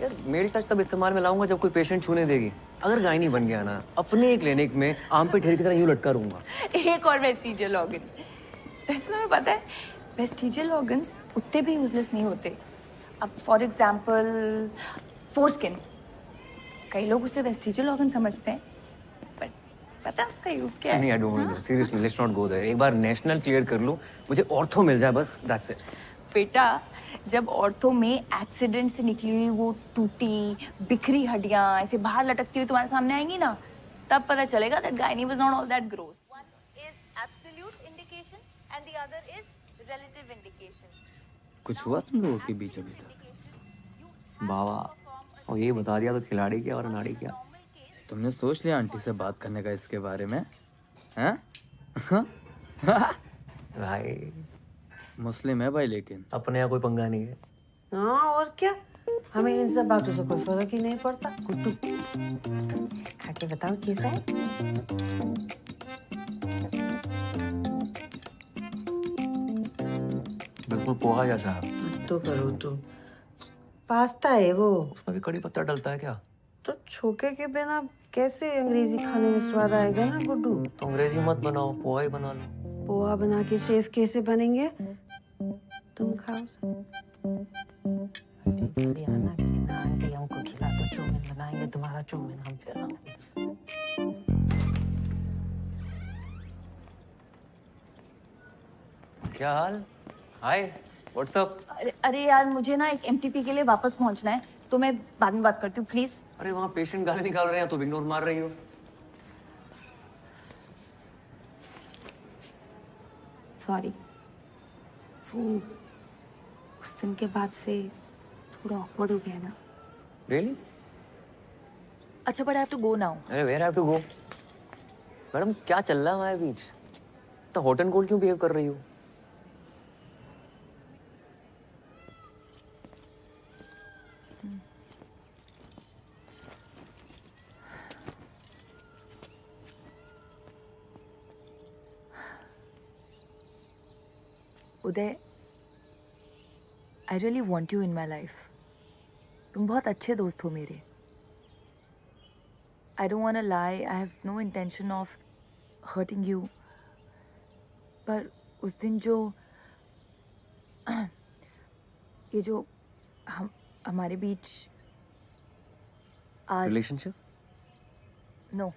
यार मेल टच तब इस्तेमाल में लाऊंगा जब कोई पेशेंट छूने देगी। अगर गायनी बन गया ना, अपने ही क्लिनिक में आम पे ढेर की तरह यूं लटका रहूंगा। एक और वेस्टिजियल ऑर्गन। वैसे तुम्हें पता है वेस्टिजियल ऑर्गन्स उतने भी यूजलेस नहीं होते। अब फॉर एग्जांपल फोरस्किन, कई लोग उसे वेस्टिजियल ऑर्गन समझते हैं, बट पता है उसका यूज क्या है? नहीं, I don't know, seriously let's not go there. एक बार नेशनल क्लियर कर लूं, मुझे ऑर्थो मिल जाए बस, दैट्स इट। बेटा, जब ऑर्थो में एक्सीडेंट से निकली हुई वो टूटी बिखरी हड्डियां ऐसे बाहर लटकती हुई तुम्हारे सामने आएंगी ना, तब पता चलेगा that gynae was not all that gross. One is absolute indication and the other is relative indication. कुछ हुआ तुम लोगों के बीच अभी तक? बाबा, और ये बता दिया तो खिलाड़ी क्या और अनाड़ी क्या। तुमने सोच लिया आंटी से बात करने का इसके बारे में? हैं? भाई मुस्लिम है भाई, लेकिन अपने यहाँ कोई पंगा नहीं है। हाँ और क्या, हमें इन सब बातों से कोई फर्क ही नहीं पड़ता। गुड्डू, खा के बताओ कैसा है? बिल्कुल पोहा जैसा। तो करो तो। पास्ता है वो। उसमें भी कड़ी पत्ता डलता है क्या? तो छोके के बिना कैसे अंग्रेजी खाने में स्वाद आएगा ना गुड्डू? तो अंग्रेजी मत बनाओ, पोहा ही बना लो। पोहा बना के शेफ कैसे बनेंगे? तुम खाओ। आना खिला, आंटियों को खिला दो, चौमिन बनाएंगे, तुम्हारा चौमिन हम फिर क्या हाल? हाय, व्हाट्स अप? अरे यार मुझे ना एक एमटीपी के लिए वापस पहुंचना है, तो मैं बाद में बात करती हूँ प्लीज। अरे वहाँ पेशेंट गाली निकाल रहे हैं, तो इग्नोर मार रही हो। सॉरी, वो उस दिन के बाद से थोड़ा ऑकवर्ड हो गया ना। Really? अच्छा but I have to go now. अरे where have to go? Madam क्या चल रहा है हमारे बीच? तो हॉट एंड कोल्ड क्यों बिहेव कर रही हो? Uday, I really want you in my life. तुम बहुत अच्छे दोस्त हो मेरे। I don't want to lie, I have no intention of hurting you. पर उस दिन जो ये जो हमारे बीच relationship? No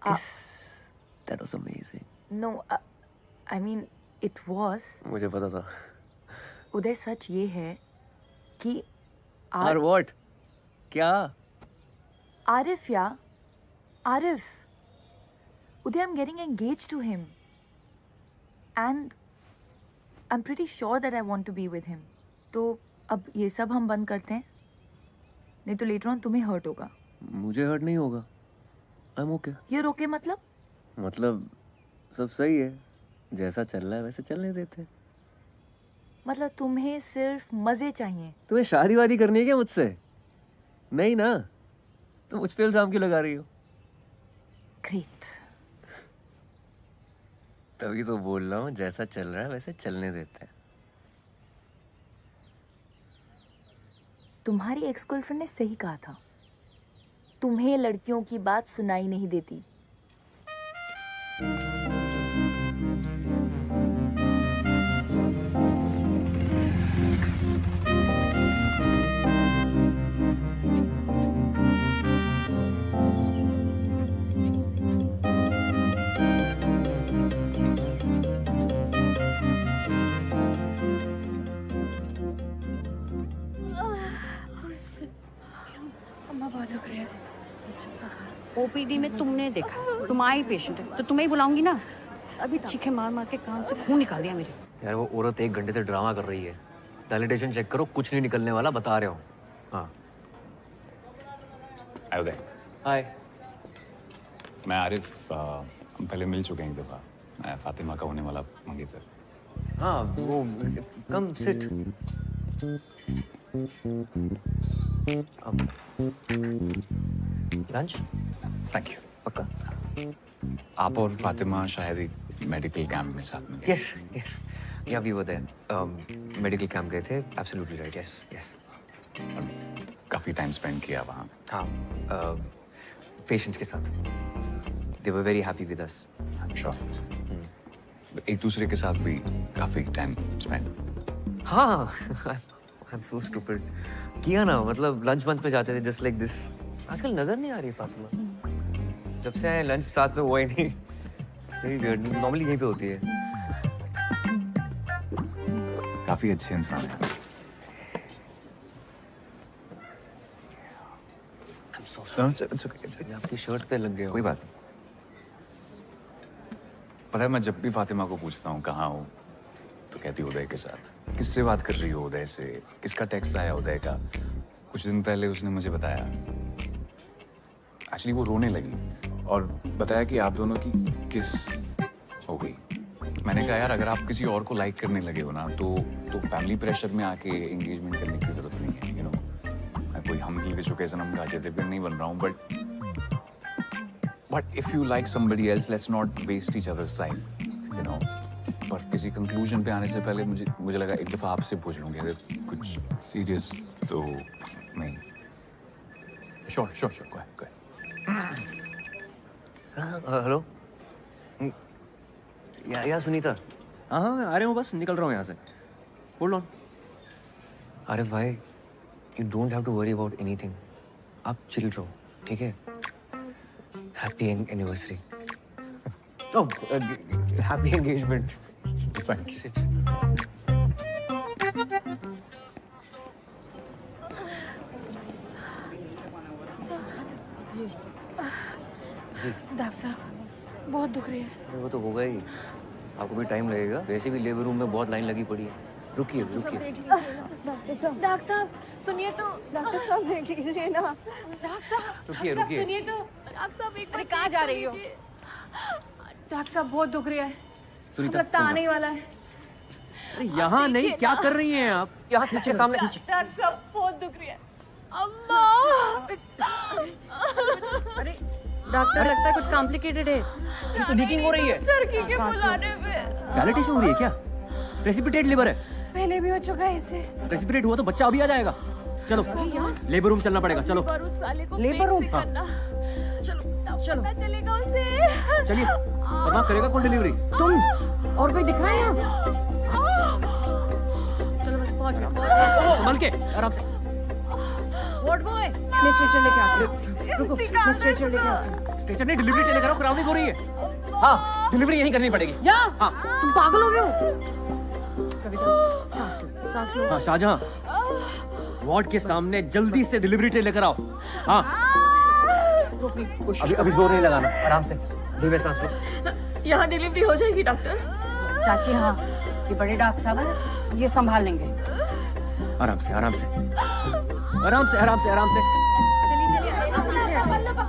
Kiss. That was amazing. No I mean it was. मुझे पता था। उदय सच ये है कि और what? क्या? आरिफ या Arif, Uday I am getting engage to him and I am pretty sure that I want to be with him. तो अब ये सब हम बंद करते हैं, नहीं तो लेटर ऑन तुम्हें हर्ट होगा। मुझे हर्ट नहीं होगा। I am okay. ये रोके मतलब सब सही है, जैसा चल रहा है वैसे चलने देते। मतलब तुम्हें सिर्फ मजे चाहिए। तुम्हें शादी वादी करनी है क्या मुझसे? नहीं ना, तो मुझ पे इल्जाम क्यों लगा रही हो? ग्रेट। तभी तो बोल रहा हूँ, जैसा चल रहा है वैसे चलने देते हैं। तुम्हारी एक्स गर्लफ्रेंड ने सही कहा था, तुम्हें लड़कियों की बात सुनाई नहीं देती। ओपीडी में तुमने देखा, तुम आई पेशेंट है तो तुम्हें ही बुलाऊंगी ना। अभी चीखे मार मार के कान से खून निकाल दिया मेरे। यार वो औरत 1 घंटे से ड्रामा कर रही है। डायलिटेशन चेक करो, कुछ नहीं निकलने वाला, बता रहे हो। हाँ। उदय। हाय। मैं आरिफ, हम पहले मिल चुके हैं एक दफ़ा। मैं फातिमा का होने वाला मंगेतर। हाँ वो come sit. Lunch? Thank you. पक्का? आप और फातिमा शायद एक मेडिकल कैंप में साथ में गए। Yes yes, yeah we were there. Medical camp गए थे। Absolutely right. Yes yes. काफ़ी टाइम स्पेंड किया वहाँ। हाँ, पेशेंट्स के साथ। They were very happy with us. I am sure. एक दूसरे के साथ भी काफ़ी टाइम स्पेंड। हाँ, आई एम सो स्टूपिड। किया ना, मतलब लंच मंच पे जाते थे जस्ट लाइक दिस। आजकल नजर नहीं आ रही फातिमा। जब से आए लंच साथ में हुआ ही नहीं। वेरी वियर्ड, नॉर्मली यहीं पे होती है। काफ़ी अच्छे इंसान है। I'm so sorry. आपकी शर्ट पे लग गए हो। कोई बात नहीं। पता है, मैं जब भी फातिमा को पूछता हूँ कहाँ हो, तो कहती उदय के साथ। किससे बात कर रही हो उदय से? किसका टेक्स्ट आया उदय का? कुछ दिन पहले उसने मुझे बताया, एक्चुअली वो रोने लगी और बताया कि आप दोनों की किस हो गई। मैंने कहा यार, अगर आप किसी और को लाइक करने लगे हो ना, तो फैमिली प्रेशर में आके एंगेजमेंट करने की जरूरत नहीं है। यू नो, मैं कोई हम दिल के चुके सनम का अजय देवगन नहीं बन रहा हूँ, but if you like somebody else, let's not waste each other's time, you know. पर किसी कंक्लूजन पे आने से पहले मुझे लगा एक दफा आपसे पूछ लूंगी, अगर कुछ सीरियस तो नहीं। श्योर श्योर श्योर, गो हेलो। या सुनीता। हाँ हाँ, मैं आ रहा हूँ, बस निकल रहा हूँ यहाँ से। Hold on. अरे भाई, you don't have to worry about anything. आप चिल रहो, ठीक है? Happy anniversary. Oh, happy engagement. Fine. Sit. Doctor साहब बहुत दुख रही है। अरे वो तो होगा ही, आपको भी टाइम लगेगा। वैसे भी लेबर रूम में बहुत लाइन लगी पड़ी है। रुकिए रुकिए। डॉक्टर साहब सुनिए तो। डॉक्टर साहब देख लीजिए ना। डॉक्टर साहब रुकिए रुकिए। सुनिए तो। डॉक्टर साहब एक बार कहाँ जा रही हो? डॉक्टर साहब बहुत दुख रही है। सुनीता, लगता आने ही वाला है। अरे यहाँ नहीं, क्या कर रही हैं आप? यहाँ नीचे सामने। डॉक्टर साहब बहुत दुख रही है। अम्मा। अरे डॉक्टर लगता है कुछ कॉम्प्लिकेटेड है। ये तो लीकिंग हो रही है। चरखी के बुलाने पे। डायलिटेशन हो रही है क्या? प्रेसिपिटेट लिवर है। पहले भी हो चुका है इसे। प्रेसिपिटेट हुआ तो बच्चा अभी आ जाएगा। चलो लेबर रूम चलना पड़ेगा। चलो लेबर रूम। हाँ। चलो पता चलेगा उसे। चलिए, वरना करेगा कौन डिलीवरी? तुम और कोई दिख रहा है यहाँ? चलो बस पहुंच गए। संभल के, आराम से। वार्ड बॉय मैं स्ट्रेचर लेके आता हूँ। रुको मैं स्ट्रेचर लेके आता हूँ। स्टेशन नहीं, डिलीवरी लेकर आओ, क्राउडिंग हो रही है। हाँ, डिलीवरी यहीं करनी पड़ेगी। यहाँ? हाँ। तुम पागल हो गए हो? कविता सांस लो, सांस लो। हाँ शाहजहां, वार्ड के सामने जल्दी से डिलीवरी ट्रे लेकर आओ। हाँ अभी जोर नहीं लगाना, आराम से धीमे सांस लो। यहाँ डिलीवरी हो जाएगी डॉक्टर? चाची हाँ, ये बड़े डॉक्टर साहब हैं, ये संभाल लेंगे। आराम से आराम से आराम से आराम से आराम से।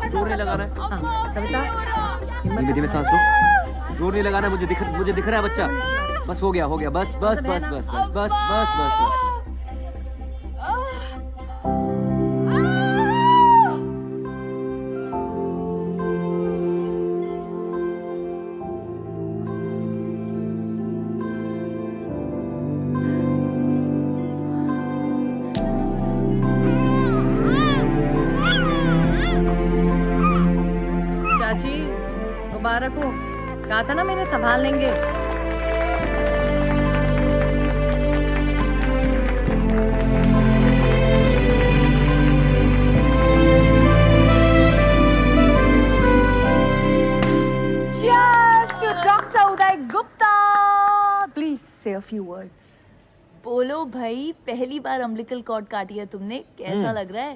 जोर नहीं लगाना है। हाँ, कविता धीमे धीमे सांस लो। जोर नहीं लगाना है, मुझे दिख रहा है बच्चा। बस हो गया बस बस बस बस बस बस बस बस बस। चाची मुबारक हो। कहा था ना मेरे संभाल लेंगे। Cheers to Dr. Uday Gupta. Please say a few words. बोलो भाई, पहली बार अम्बिलिकल कॉर्ड काटी है तुमने, कैसा लग रहा है?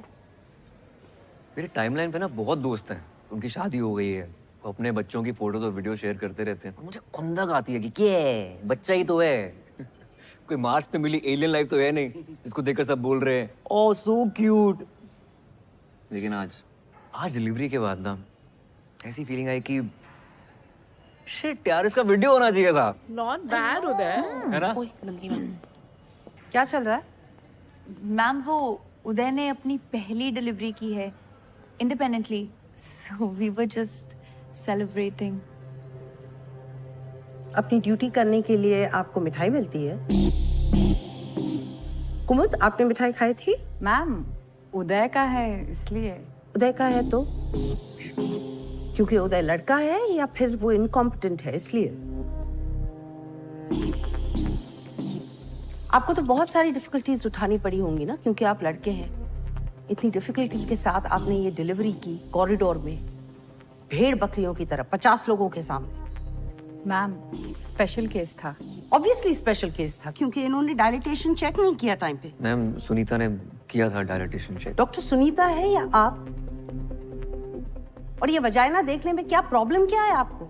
मेरे टाइमलाइन पे ना बहुत दोस्त हैं, उनकी शादी हो गई है, वो अपने बच्चों की फोटोज और वीडियो शेयर करते रहते हैं। मुझे खुंदक आती है कि क्या बच्चा ही तो है। कोई मार्स पे मिली एलियन लाइफ तो है नहीं जिसको देखकर सब बोल रहे हैं ओह सो क्यूट। लेकिन आज डिलीवरी के बाद ना ऐसी फीलिंग आई कि शिट यार, इसका वीडियो होना चाहिए था। नॉट बैड उदय, है ना? क्या चल रहा है? मैम वो उदय ने अपनी पहली डिलीवरी की है independently, so we were just celebrating. अपनी ड्यूटी करने के लिए आपको मिठाई मिलती है। कुमुद आपने मिठाई खाई थी? मैम उदय का है इसलिए। उदय का है तो? क्योंकि उदय लड़का है या फिर वो इनकॉम्पिटेंट है इसलिए? आपको तो बहुत सारी डिफिकल्टीज उठानी पड़ी होंगी ना, क्योंकि आप लड़के हैं। इतनी डिफिकल्टी के साथ आपने ये डिलीवरी की कॉरिडोर में, भेड़ बकरियों की तरह 50 लोगों के सामने। मैम स्पेशल केस था। ऑब्वियसली स्पेशल केस था, क्योंकि इन्होंने डायलिटेशन चेक नहीं किया टाइम पे। मैम सुनीता ने किया था डायलिटेशन चेक। डॉक्टर सुनीता है या आप? और ये वजाइना देखने में क्या प्रॉब्लम क्या है आपको?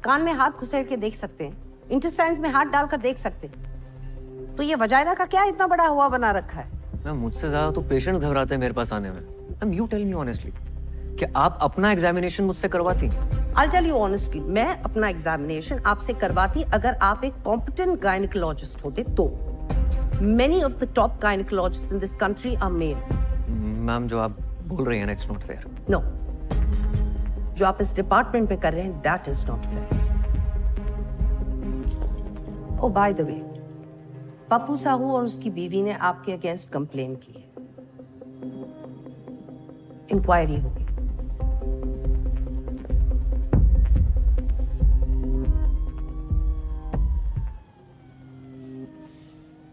कान में हाथ घुसेड़ के देख सकते हैं, इंटेस्टाइन्स में हाथ डालकर देख सकते हैं, तो ये वजाइना का क्या इतना बड़ा हुआ बना रखा है? मैम मुझसे ज्यादा तो पेशेंट घबराते हैं मेरे पास आने में। Ma'am you tell me honestly, कि आप अपना एग्जामिनेशन मुझसे करवाती? I'll tell you honestly, मैं अपना एग्जामिनेशन आपसे करवाती अगर आप एक कॉम्पिटेंट गायनिकोलॉजिस्ट होते तो। Many of the top gynecologists in this country are male. Ma'am जो आप बोल रही हैं ना, it's not fair. No. जो आप इस डिपार्टमेंट पे कर रहे हैं, that is not fair. Oh, by the way, Pappu Sahu और उसकी बीवी ने आपके अगेंस्ट कंप्लेन की है। इंक्वायरी होगी।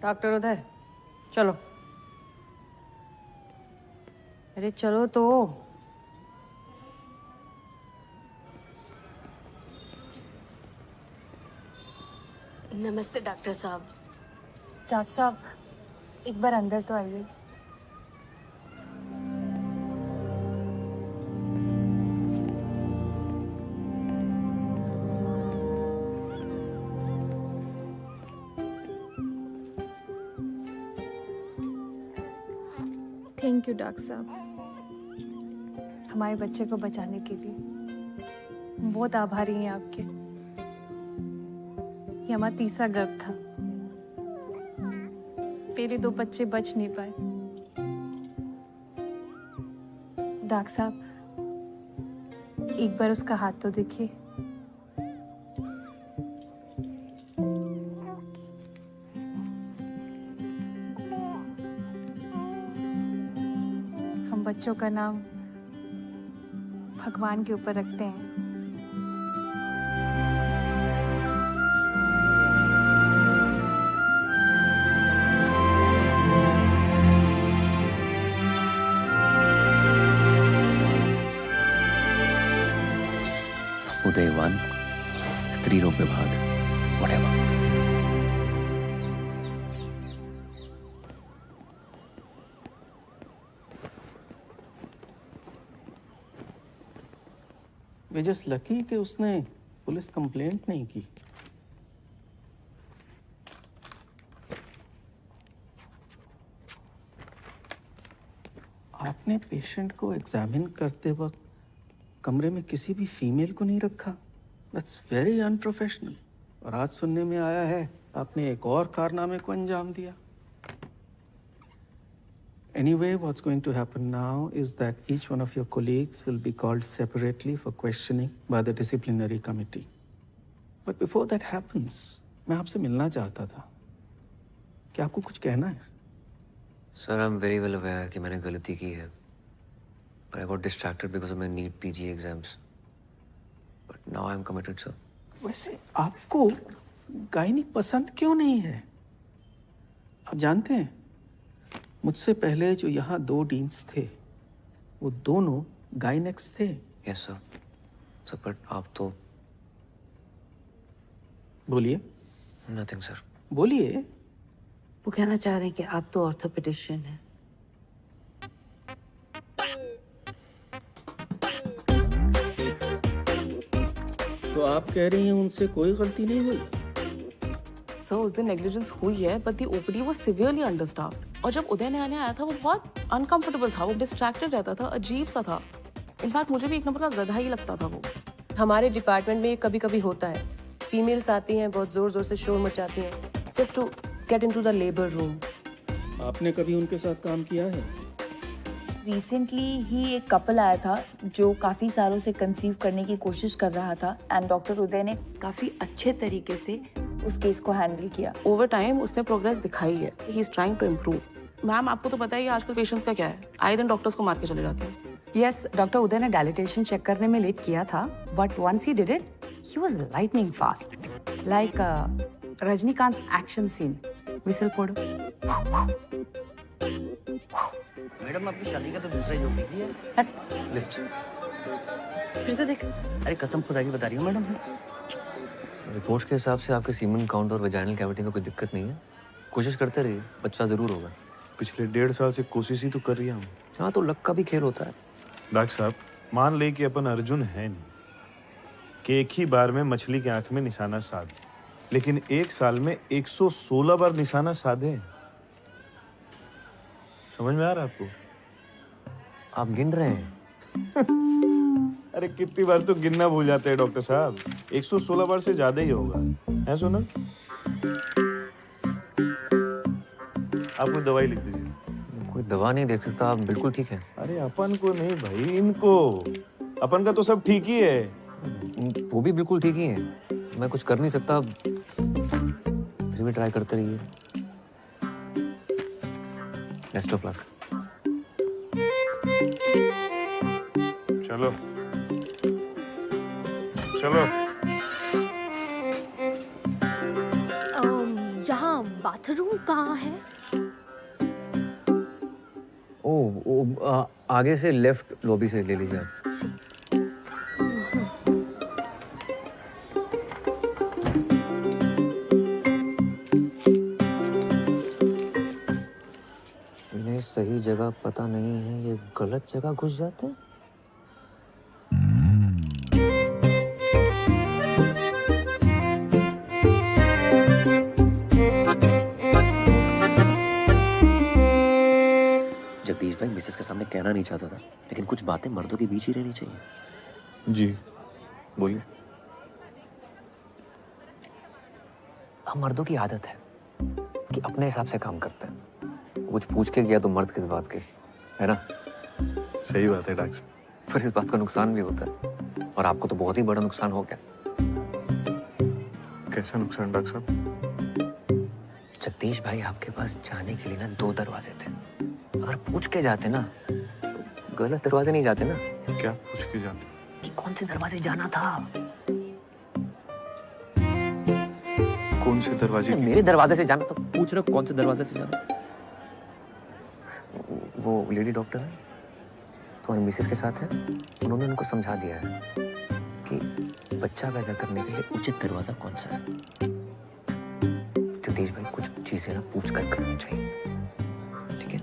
डॉक्टर उदय चलो। अरे चलो तो। नमस्ते डॉक्टर साहब। डॉक्टर साहब एक बार अंदर तो आइए। थैंक यू डॉक्टर साहब, हमारे बच्चे को बचाने के लिए। हम बहुत आभारी हैं आपके। ये हमारा तीसरा गर्भ था, पहले 2 बच्चे बच नहीं पाए। डॉक्टर साहब एक बार उसका हाथ तो देखिए। हम बच्चों का नाम भगवान के ऊपर रखते हैं। उदय 1, स्त्री रोग विभाग, whatever. वे जस्ट लकी कि उसने पुलिस कंप्लेंट नहीं की। आपने पेशेंट को एग्जामिन करते वक्त कमरे में किसी भी फीमेल को नहीं रखा। That's very unprofessional. और आज सुनने में आया है आपने एक और कारनामे को अंजाम दिया। Anyway, what's going to happen now is that each one of your colleagues will be called separately for questioning by the disciplinary committee. But before that happens, मैं आपसे मिलना चाहता था। क्या आपको कुछ कहना है? Sir, I am very well aware कि मैंने गलती की है, but I got distracted because of my NEET PG exams. But now I am committed, sir. वैसे आपको गायनी पसंद क्यों नहीं है? आप जानते हैं मुझसे पहले जो यहाँ 2 डीन्स थे वो दोनों गायनेक्स थे। Yes sir. सर बट आप तो बोलिए। Nothing sir. बोलिए। वो कहना चाह रहे हैं कि आप तो ऑर्थोपेडिशियन हैं। तो आप कह रही हैं उनसे कोई गलती नहीं हुई? सर उस दिन नेग्लिजेंस हुई है, but the OPD was severely understaffed. और जब उदय नया नया आया था वो बहुत अनकंफर्टेबल था, वो डिस्ट्रैक्टेड रहता था, अजीब सा था। इनफैक्ट मुझे भी एक नंबर का गधा ही लगता था वो। हमारे डिपार्टमेंट में ये कभी कभी होता है। फीमेल्स आती हैं, बहुत जोर जोर से शोर मचाती हैं, just to get into the labour room. आपने कभी उनके साथ काम किया है? रिसेंटली ही एक कपल आया था जो काफ़ी सालों से कंसीव करने की कोशिश कर रहा था एंड डॉक्टर उदय ने काफ़ी अच्छे तरीके से उस केस को हैंडल किया। ओवर टाइम उसने प्रोग्रेस दिखाई है। He is trying to improve. Ma'am आपको तो पता ही है आजकल पेशेंट्स का क्या है, आए दिन डॉक्टर्स को मार के चले जाते हैं। यस, डॉक्टर उदय ने डायलिटेशन चेक करने में लेट किया था, but once he did it he was lightning fast, like Rajinikanth action scene. Whistle पड़ो। मैडम आपकी शादी का तो दूसरा जोक लिखी है। लिस्ट फिर से देख। अरे कसम खुदा की बता रही हूँ मैडम से। रिपोर्ट के हिसाब से आपके सीमन काउंट और वेजाइनल कैविटी में कोई दिक्कत नहीं है। कोशिश करते रहिए, बच्चा जरूर होगा। पिछले 1.5 साल से कोशिश ही तो कर रही हूँ। हाँ तो लक का भी खेल होता है। डॉक्टर साहब मान ले कि अपन अर्जुन है नहीं कि एक ही बार में मछली की आंख में निशाना साध, लेकिन 1 साल में 116 बार निशाना साधे। समझ में आ रहा है आपको? आप गिन रहे हैं? अरे कितनी बार तो गिनना भूल जाते हैं डॉक्टर साहब। 116 बार से ज्यादा ही होगा। है सुना? आप कोई दवाई लिख दीजिए। कोई दवा नहीं देख सकता, आप बिल्कुल ठीक है। अरे अपन को नहीं भाई, इनको। अपन का तो सब ठीक ही है। वो भी बिल्कुल ठीक ही है। मैं कुछ कर नहीं सकता, फिर भी ट्राई करते रहिए। Best of luck. चलो चलो। यहाँ बाथरूम कहाँ है? आगे से लेफ्ट लॉबी से ले लीजिए आप। जगह पता नहीं है, ये गलत जगह घुस जाते हैं। जगदीश भाई मिसेस के सामने कहना नहीं चाहता था, लेकिन कुछ बातें मर्दों के बीच ही रहनी चाहिए। जी बोलिए। हम मर्दों की आदत है कि अपने हिसाब से काम करते हैं। कुछ पूछ के किया तो मर्द किस बात के, है ना? सही बात है डॉक्टर साहब। पर इस बात का नुकसान भी होता है, और आपको तो बहुत ही बड़ा नुकसान हो गया। कैसा नुकसान डॉक्टर साहब? जगदीश भाई आपके पास जाने के लिए ना 2 दरवाजे थे। अगर पूछ के जाते ना तो गलत दरवाजे नहीं जाते ना। क्या पूछ के जाते? कि कौन से दरवाजे जाना था। कौन से दरवाजे? मेरे दरवाजे से जाना, तो पूछ रहे हो कौन से दरवाजे से जाना। वो लेडी डॉक्टर है, तुम्हारी मिसेस के साथ है, उन्होंने उनको समझा दिया है कि बच्चा पैदा करने के लिए उचित दरवाजा कौन सा है। जगदीश भाई कुछ चीजें ना पूछ कर करनी चाहिए, ठीक है?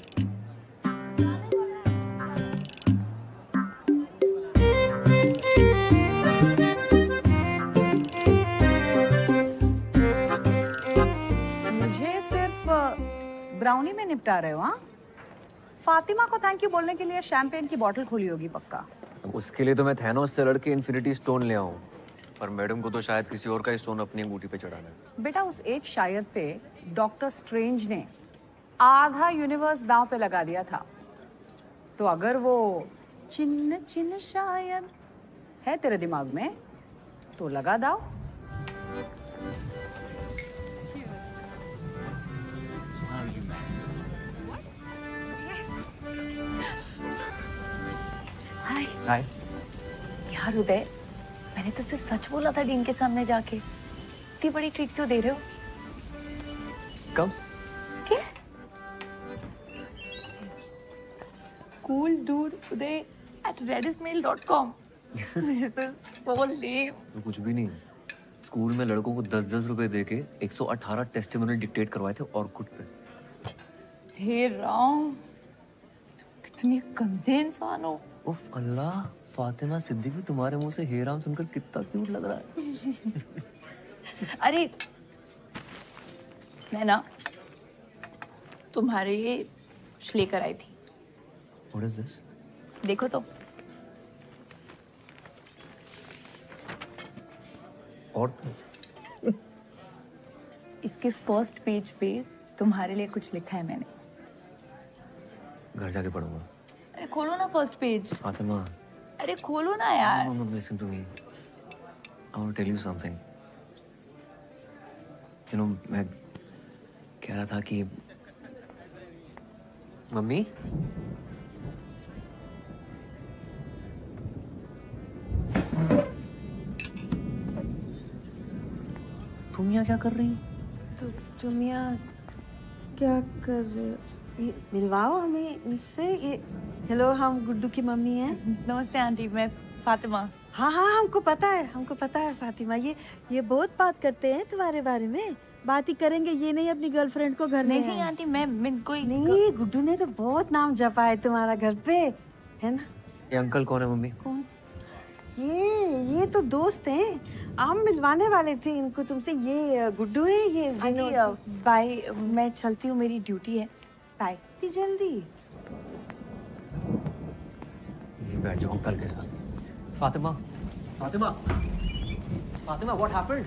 मुझे सिर्फ ब्राउनी में निपटा रहे हो? हाँ, फातिमा को थैंक यू बोलने के लिए शैंपेन की बोतल खोली होगी पक्का। उसके लिए तो मैं थैनोस से लड़के इन्फिनिटी स्टोन ले आऊं, पर मैडम को तो शायद किसी और का स्टोन अपनी अंगूठी पे चढ़ाना है। बेटा उस एक शायद पे डॉक्टर स्ट्रेंज ने आधा यूनिवर्स दांव पे लगा दिया था, तो अगर वो चिन्ह चिन्ह शायद है तेरे दिमाग में तो लगा दाव। हाय हाय। यार उदय, मैंने तो सिर्फ सच बोला था डीन के सामने जाके। इतनी बड़ी ट्रीट क्यों दे रहे हो? कब? क्या? Cool dude Uday at redditmail.com. This is so lame. तो कुछ भी नहीं, स्कूल में लड़कों को 10-10 रुपए देके 118 टेस्टिमोनियल डिक्टेट करवाए थे ऑर्कुट पे। हे राम, कितनी गंदे इंसान हो। उफ अल्लाह, फातिमा सिद्दीकी तुम्हारे मुंह से हे राम सुनकर कितना क्यूट लग रहा है। अरे मैं ना तुम्हारे लिए कुछ लेकर आई थी। What is this? देखो तो। और इसके फर्स्ट पेज पे तुम्हारे लिए कुछ लिखा है मैंने। घर जाके पढ़ूंगा। अरे खोलो ना फर्स्ट पेज। फातिमा, अरे खोलो ना यार। no, listen to me. I want to tell you something. You know, मैं कह रहा था कि मम्मी, तुम यहाँ क्या कर रही हो? तुम यहाँ क्या कर रहे हो? ये मिलवाओ हमें इनसे। ये हेलो, हम गुड्डू की मम्मी हैं। नमस्ते आंटी, मैं फातिमा। हाँ हाँ, हमको पता है फातिमा। ये बहुत बात करते हैं तुम्हारे बारे में। बात ही करेंगे, ये नहीं अपनी गर्लफ्रेंड को घर में। नहीं आंटी, मैं कोई नहीं, गुड्डू ने तो बहुत नाम जपा है तुम्हारा घर पे, है ना? ये अंकल कौन है मम्मी? कौन? ये तो दोस्त हैं। हम मिलवाने वाले थे इनको तुमसे। ये गुड्डू है, ये आंटी बाय, मैं चलती हूँ, मेरी ड्यूटी है। बाय। जल्दी ये बैठ जाओ अंकल के साथ। Fatima, Fatima, Fatima, what happened?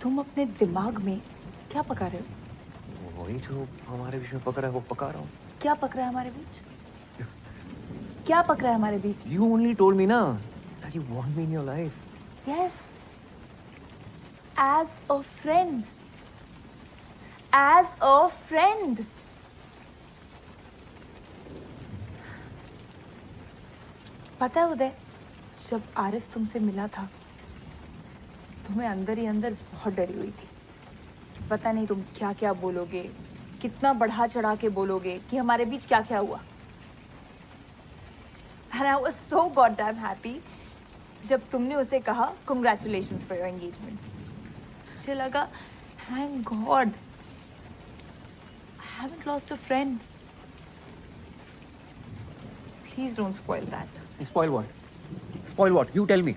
तुम अपने दिमाग में क्या पका रहे हो? वही जो हमारे बीच में पक रहा है वो पका रहा हूँ। क्या पक रहा है हमारे बीच? क्या पक रहा है हमारे बीच? You only told me ना that you want me in your life. Yes, as a friend. As a friend. पता है उदय, जब आरिफ तुमसे मिला था तो मैं अंदर ही अंदर बहुत डरी हुई थी। पता नहीं तुम क्या क्या बोलोगे, कितना बढ़ा चढ़ा के बोलोगे कि हमारे बीच क्या क्या हुआ। And I was so goddamn happy जब तुमने उसे कहा congratulations for your engagement. मुझे लगा thank God I haven't lost a friend. Please don't spoil that. Spoil what? Spoil what? You tell me.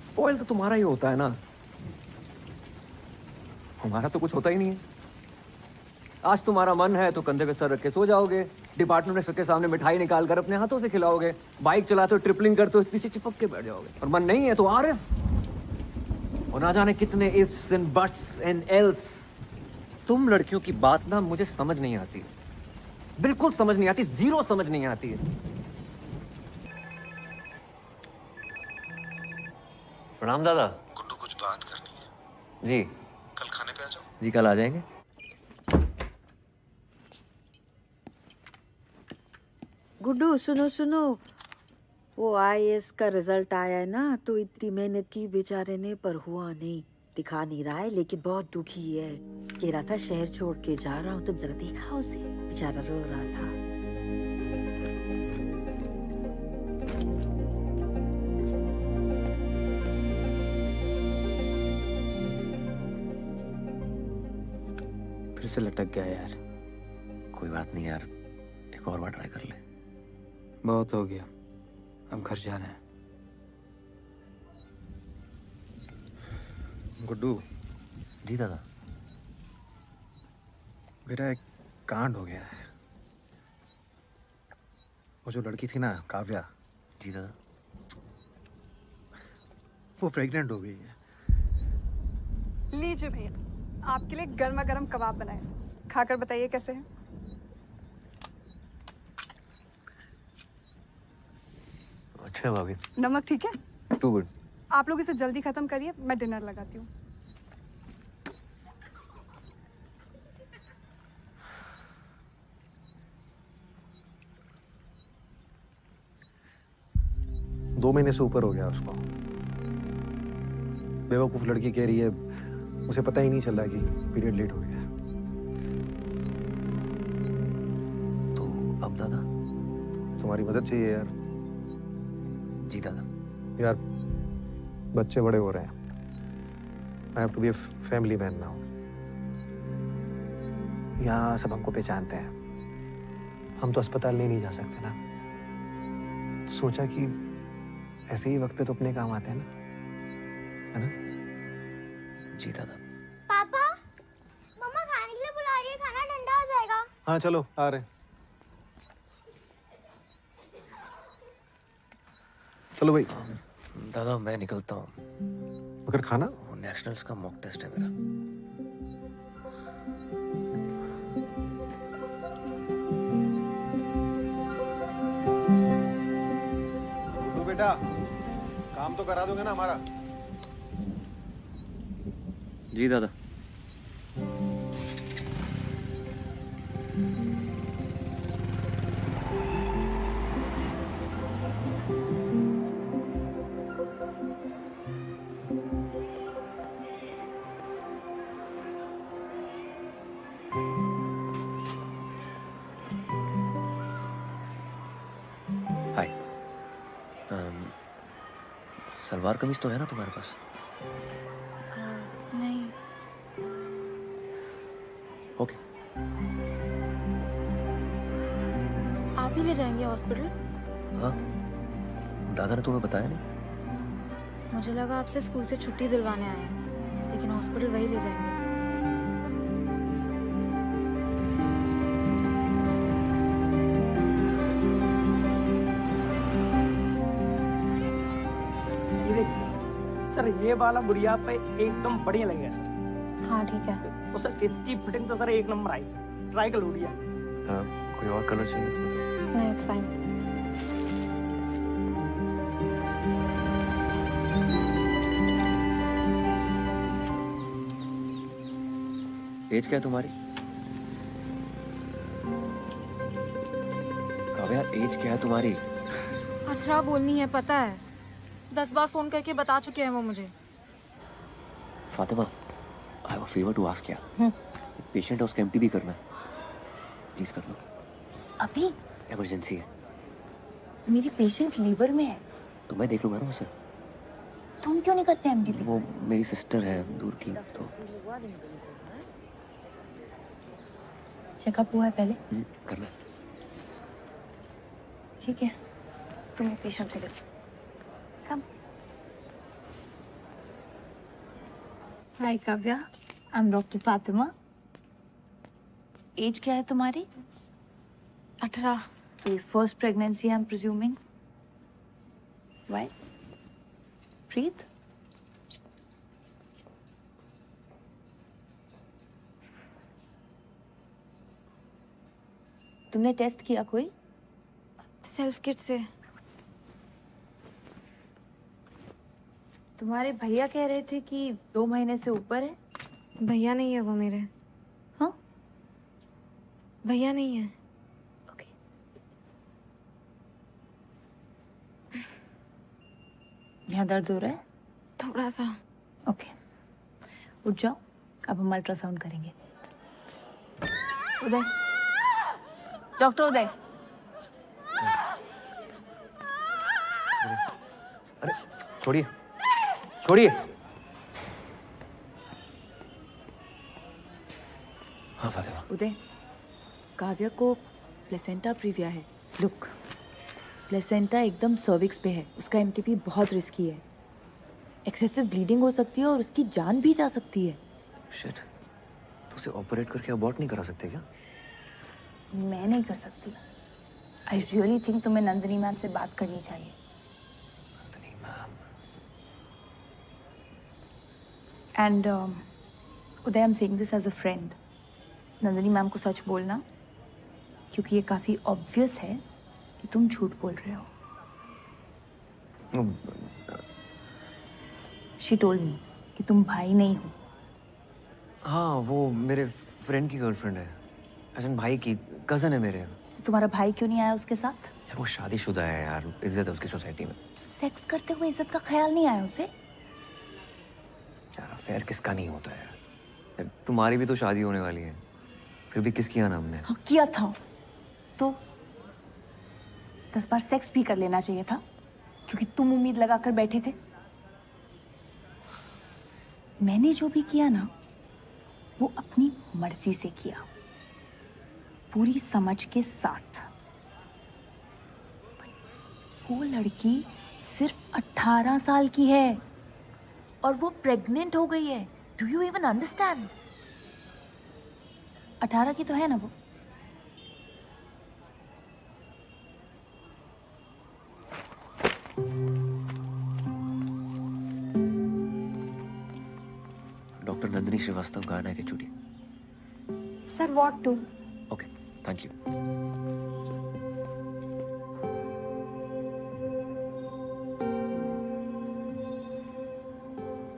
Spoil तो तुम्हारा ही होता है ना, हमारा तो कुछ होता ही नहीं है. आज तुम्हारा मन है तो कंधे पे सर रख के सो जाओगे, डिपार्टमेंट में सबके सामने मिठाई निकाल कर अपने हाथों से खिलाओगे, बाइक चलाते हो ट्रिपलिंग करते हो पीछे चिपक के बैठ जाओगे. और मन नहीं है तो आरिफ, और ना जाने कितने ifs and buts and else. तुम लड़कियों की बात ना मुझे समझ नहीं आती, बिल्कुल समझ नहीं आती, जीरो समझ नहीं आती है. प्रणाम दादा. गुड्डू कुछ बात करनी है जी. कल खाने पे आ जाओ. जी कल आ जाएंगे. गुड्डू सुनो सुनो, वो IAS का रिजल्ट आया है ना, तो इतनी मेहनत की बेचारे ने पर हुआ नहीं. दिखा नहीं रहा है लेकिन बहुत दुखी है. कह रहा था शहर छोड़ के जा रहा हूँ. तुम जरा देखा उसे, बेचारा रो रहा था. फिर से लटक गया यार. कोई बात नहीं यार, एक और बार ट्राई कर ले. बहुत हो गया, अब घर जाना है. गुड्डू. जी दादा. बेटा एक कांड हो गया है. वो जो लड़की थी ना काव्या. जी दादा. वो प्रेग्नेंट हो गई है. लीजिए भैया, आपके लिए गर्मा गर्म कबाब बनाए, खाकर बताइए कैसे है. अच्छा है भाभी. नमक ठीक है? Too good. आप लोग इसे जल्दी खत्म करिए, मैं डिनर लगाती हूँ. दो महीने से ऊपर हो गया उसको. बेवकूफ लड़की कह रही है उसे पता ही नहीं चल रहा कि पीरियड लेट हो गया. तो अब दादा? तुम्हारी मदद चाहिए यार. जी दादा. यार बच्चे बड़े हो रहे हैं. I have to be a family man now. यहाँ सब हमको पहचानते हैं. हम तो अस्पताल नहीं जा सकते ना. तो सोचा कि ऐसे ही वक्त पे तो अपने काम आते हैं ना, है ना? जी दादा. पापा, मम्मा खाने के लिए बुला रही है, खाना ठंडा हो जाएगा. हाँ चलो आ रहे. चलो भाई. दादा मैं निकलता हूँ. मगर खाना? वो नेशनल्स का मॉक टेस्ट है मेरा. तो बेटा काम तो करा दोगे ना हमारा? जी दादा. हाय. सलवार कमीज तो है ना तुम्हारे पास? नहीं. ओके. आप ही ले जाएंगे हॉस्पिटल? हाँ. दादा ने तुम्हें बताया नहीं? मुझे लगा आपसे स्कूल से छुट्टी दिलवाने आए हैं, लेकिन हॉस्पिटल वही ले जाएंगे. ये देखिए सर, सर ये वाला गुड़िया पे एकदम बढ़िया लगेगा सर. हाँ ठीक है. तो सर इसकी फिटिंग तो सर एक नंबर आएगी. ट्राई कर गुड़िया. हाँ, कोई और कलर चाहिए तो बताओ. नहीं, इट्स फाइन. एज क्या है तुम्हारी? काव्या एज क्या है तुम्हारी? 18 बोलनी है, पता है. 10 बार फोन करके बता चुके हैं वो मुझे. Fatima, I have a favour to ask यार. पेशेंट है, उसका एमटीबी करना है. प्लीज कर लो. अभी? इमरजेंसी है. मेरी पेशेंट लीवर में है. तो मैं देख लूंगा ना उसे. तुम क्यों नहीं करते एमडीपी? वो मेरी सिस्टर है दूर की, तो चेकअप हुआ है पहले? करना है। ठीक है, तुम एक पेशेंट को देखो। Come. Hi Kavya, I am doctor Fatima. Age क्या है तुम्हारी? 18। तो first pregnancy I am presuming. Why? Breathe. तुमने टेस्ट किया कोई? सेल्फ किट से। तुम्हारे भैया कह रहे थे कि 2 महीने से ऊपर है। भैया नहीं है वो मेरे। हाँ? भैया नहीं है। यहाँ दर्द हो रहा है? थोड़ा सा। ओके, उठ जाओ, अब हम अल्ट्रासाउंड करेंगे। उदय, डॉक्टर उदय। अरे छोड़िए, छोड़िए। हाँ फातिमा। उदय, काव्या को प्लेसेंटा प्रीविया है। लुक, प्लेसेंटा एकदम सर्विक्स पे है, उसका एमटीपी बहुत रिस्की है। एक्सेसिव ब्लीडिंग हो सकती है और उसकी जान भी जा सकती है। शिट, तो उसे ऑपरेट करके अबॉर्ट नहीं करा सकते क्या? मैं नहीं कर सकती। आई रियली थिंक तुम्हें नंदिनी मैम से बात करनी चाहिए। Nandini ma'am. And Uday, I am saying this as a friend. Nandini ma'am को सच बोलना, क्योंकि ये काफी ऑब्वियस है कि तुम झूठ बोल रहे हो। शी टोल्ड मी कि तुम भाई नहीं हो। हाँ, वो मेरे फ्रेंड की गर्लफ्रेंड है। अजन भाई की कजन है मेरे। तुम्हारा भाई क्यों नहीं आया उसके साथ? यार वो शादीशुदा है यार, इज्जत है उसकी सोसाइटी में। सेक्स करते हुए इज्जत का ख्याल नहीं आया उसे? यार अफेयर किसका नहीं होता है यार, तुम्हारी भी तो शादी होने वाली है, फिर भी किस किया ना हमने? हाँ, किया था तो 10 बार सेक्स भी कर लेना चाहिए था, क्योंकि तुम उम्मीद लगाकर बैठे थे। मैंने जो भी किया ना, वो अपनी मर्जी से किया, पूरी समझ के साथ। वो लड़की सिर्फ 18 साल की है और वो प्रेग्नेंट हो गई है। Do you even understand? 18 की तो है ना वो। डॉक्टर नंदिनी श्रीवास्तव गाना है कि चुड़ी? Sir what to? Okay, thank you.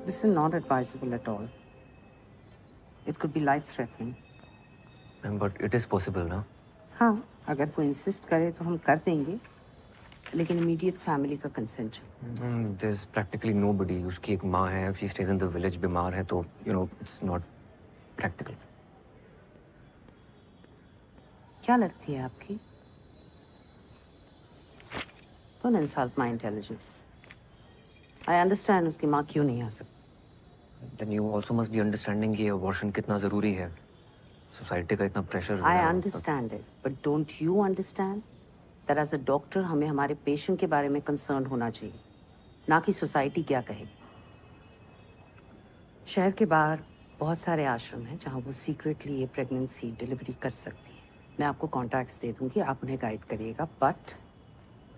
This is not advisable at all. It could be life-threatening. But it is possible ना? हाँ, अगर वो इंसिस्ट करे तो हम कर देंगे, लेकिन इमीडिएट फैमिली का कंसेंट चाहिए। There is practically nobody. उसकी एक माँ है, she stays in the village, बीमार है, तो you know it's not practical. क्या लगती है आपकी? Don't insult my intelligence. I understand उसकी माँ क्यों नहीं आ सकती। Then you also must be understanding कि अबॉर्शन कितना जरूरी है, सोसाइटी का इतना pressure. I understand it, but don't you understand that as a doctor हमें हमारे पेशेंट के बारे में कंसर्न होना चाहिए, ना कि सोसाइटी क्या कहे। शहर के बाहर बहुत सारे आश्रम हैं जहाँ वो सीक्रेटली ये प्रेगनेंसी डिलीवरी कर सकती है। मैं आपको कॉन्टैक्ट्स दे दूंगी, आप उन्हें गाइड करिएगा, but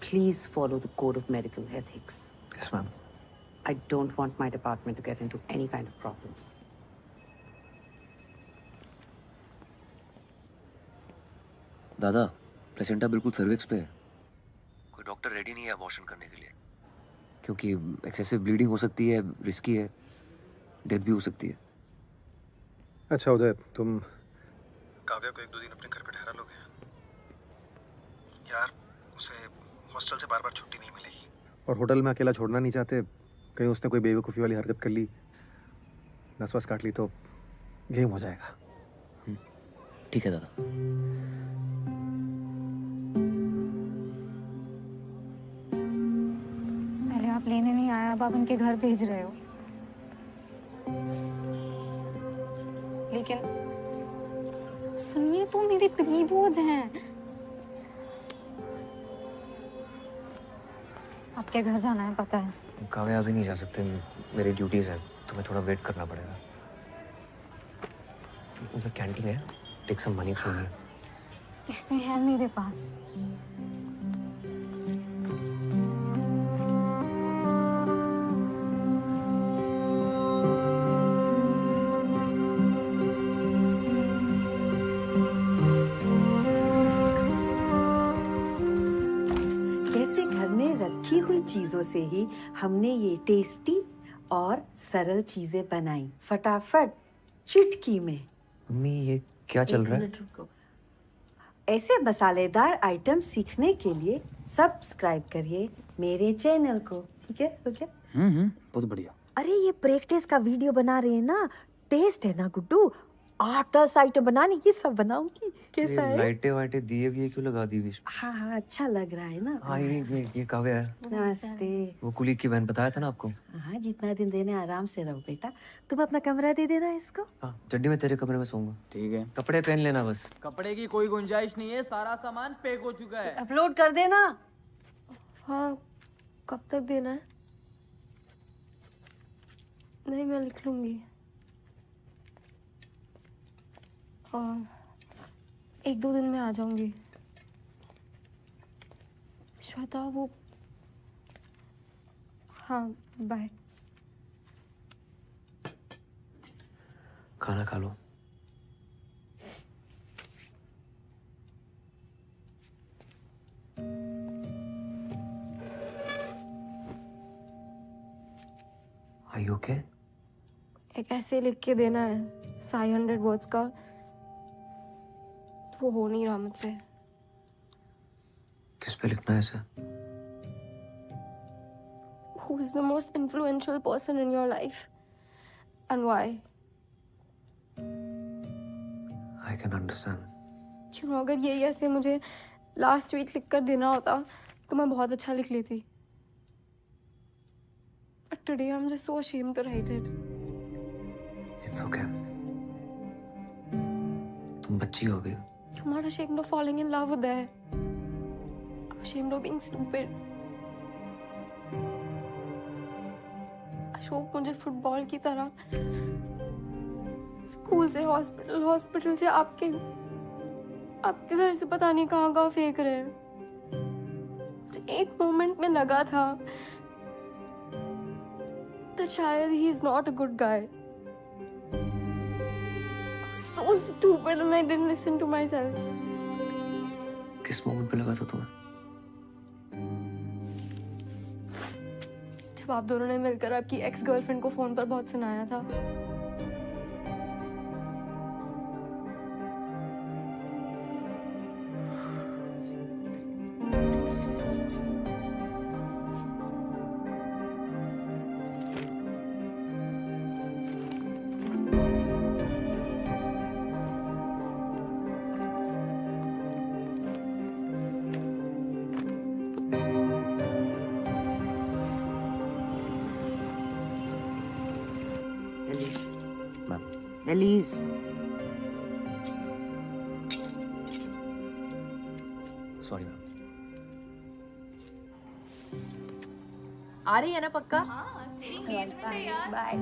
please follow the code of medical ethics. Yes ma'am. I don't want my department to get into any kind of problems. दादा, प्लेसेंटा बिल्कुल सर्विक्स पे है। कोई डॉक्टर रेडी नहीं है अबॉर्शन करने के लिए, क्योंकि एक्सेसिव ब्लीडिंग हो सकती है, रिस्की है, डेथ भी हो सकती है। अच्छा उदय, तुम काव्या को 1-2 दिन अपने घर पे ठहरा लोगे? यार उसे हॉस्टल से बार-बार छुट्टी नहीं मिलेगी, और होटल में अकेला छोड़ना नहीं चाहते। कहीं उसने कोई बेवकूफ़ी वाली हरकत कर ली, नस वस काट ली तो गेम हो जाएगा। ठीक है दादा। पहले आप आप लेने नहीं आए, अब आप उनके घर भेज रहे हो। लेकिन सुनिए, तो मेरे प्रीबोर्ड्स हैं। आपके घर जाना है पता है। काव्या अभी नहीं जा सकते, मेरी ड्यूटीज है, तुम्हें थोड़ा वेट करना पड़ेगा। उधर कैंटीन है, take some money from me. पैसे हैं मेरे पास। कैसे घर में रखी हुई चीजों से ही हमने ये टेस्टी और सरल चीजें बनाई, फटाफट चुटकी में। मम्मी ये क्या चल रहा है? ऐसे मसालेदार आइटम सीखने के लिए सब्सक्राइब करिए मेरे चैनल को, ठीक है? हो गया? बहुत बढ़िया। अरे ये प्रैक्टिस का वीडियो बना रहे हैं ना, टेस्ट है ना गुड्डू, 8-10 आइटम बनाने, ये सब बनाऊंगी। कैसा है? लाइटें वाइटें दिए भी क्यों लगा दी बीच में? हाँ अच्छा लग रहा है ना। हाँ ये काव्या है, नमस्ते। वो कुली की बहन, बताया था ना आपको। हाँ जितना दिन देने आराम से रहो बेटा, तुम अपना कमरा दे देना इसको। हाँ चड्डी में तेरे कमरे में सोऊंगा। ठीक है। कपड़े पहन लेना बस। कपड़े की कोई गुंजाइश नहीं है, सारा सामान पैक हो चुका है। अपलोड कर देना। हाँ कब तक देना है? नहीं मैं लिख लूंगी। और 1-2 दिन में आ जाऊंगी। श्वेता वो, हाँ बाय। खाना खा लो। Are you okay? एक ऐसे लिख के देना है 500 वर्ड्स का, वो हो नहीं रहा मुझसे। किस पे लिखना है इसे? Who is the most influential person in your life and why? I can understand. क्यों, अगर यही ऐसे मुझे लास्ट वीक लिख कर देना होता तो मैं बहुत अच्छा लिख लेती। But today I'm just so ashamed to write it. It's okay. तुम बच्ची हो अभी। I'm not ashamed of falling in love with her. I'm ashamed of being stupid. Ashok मुझे फुटबॉल की तरह स्कूल से हॉस्पिटल, हॉस्पिटल से आपके घर से पता नहीं कहाँ फेंक रहे हैं। मुझे एक मोमेंट में लगा था that शायद he is not a good guy. So stupid and I didn't listen to myself. किस मोमेंट पे लगा था तुम्हें? जब आप दोनों ने मिलकर आपकी एक्स गर्लफ्रेंड को फोन पर बहुत सुनाया था। Alice, sorry ma'am. आ रही है ना पक्का? बाय।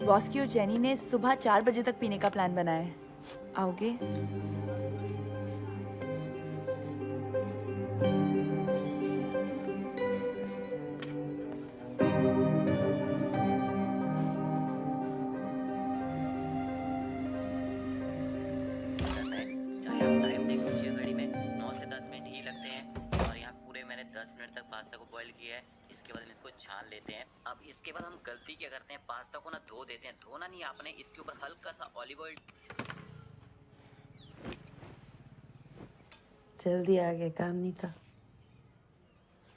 बॉस्की और जेनी ने सुबह 4 बजे तक पीने का प्लान बनाया है। आओगे? टाइम देख लीजिए घड़ी में 9 से 10 मिनट ही लगते हैं और यहाँ पूरे मैंने 10 मिनट तक पास्ता को बॉईल किया है। इसके बाद हम इसको छान लेते हैं। अब इसके बाद हम गलती क्या करते हैं, पास्ता को ना धो देते हैं। धोना नहीं आपने, इसके ऊपर हल्का सा ऑलिव ऑयल जल्दी आ गए, काम नहीं था।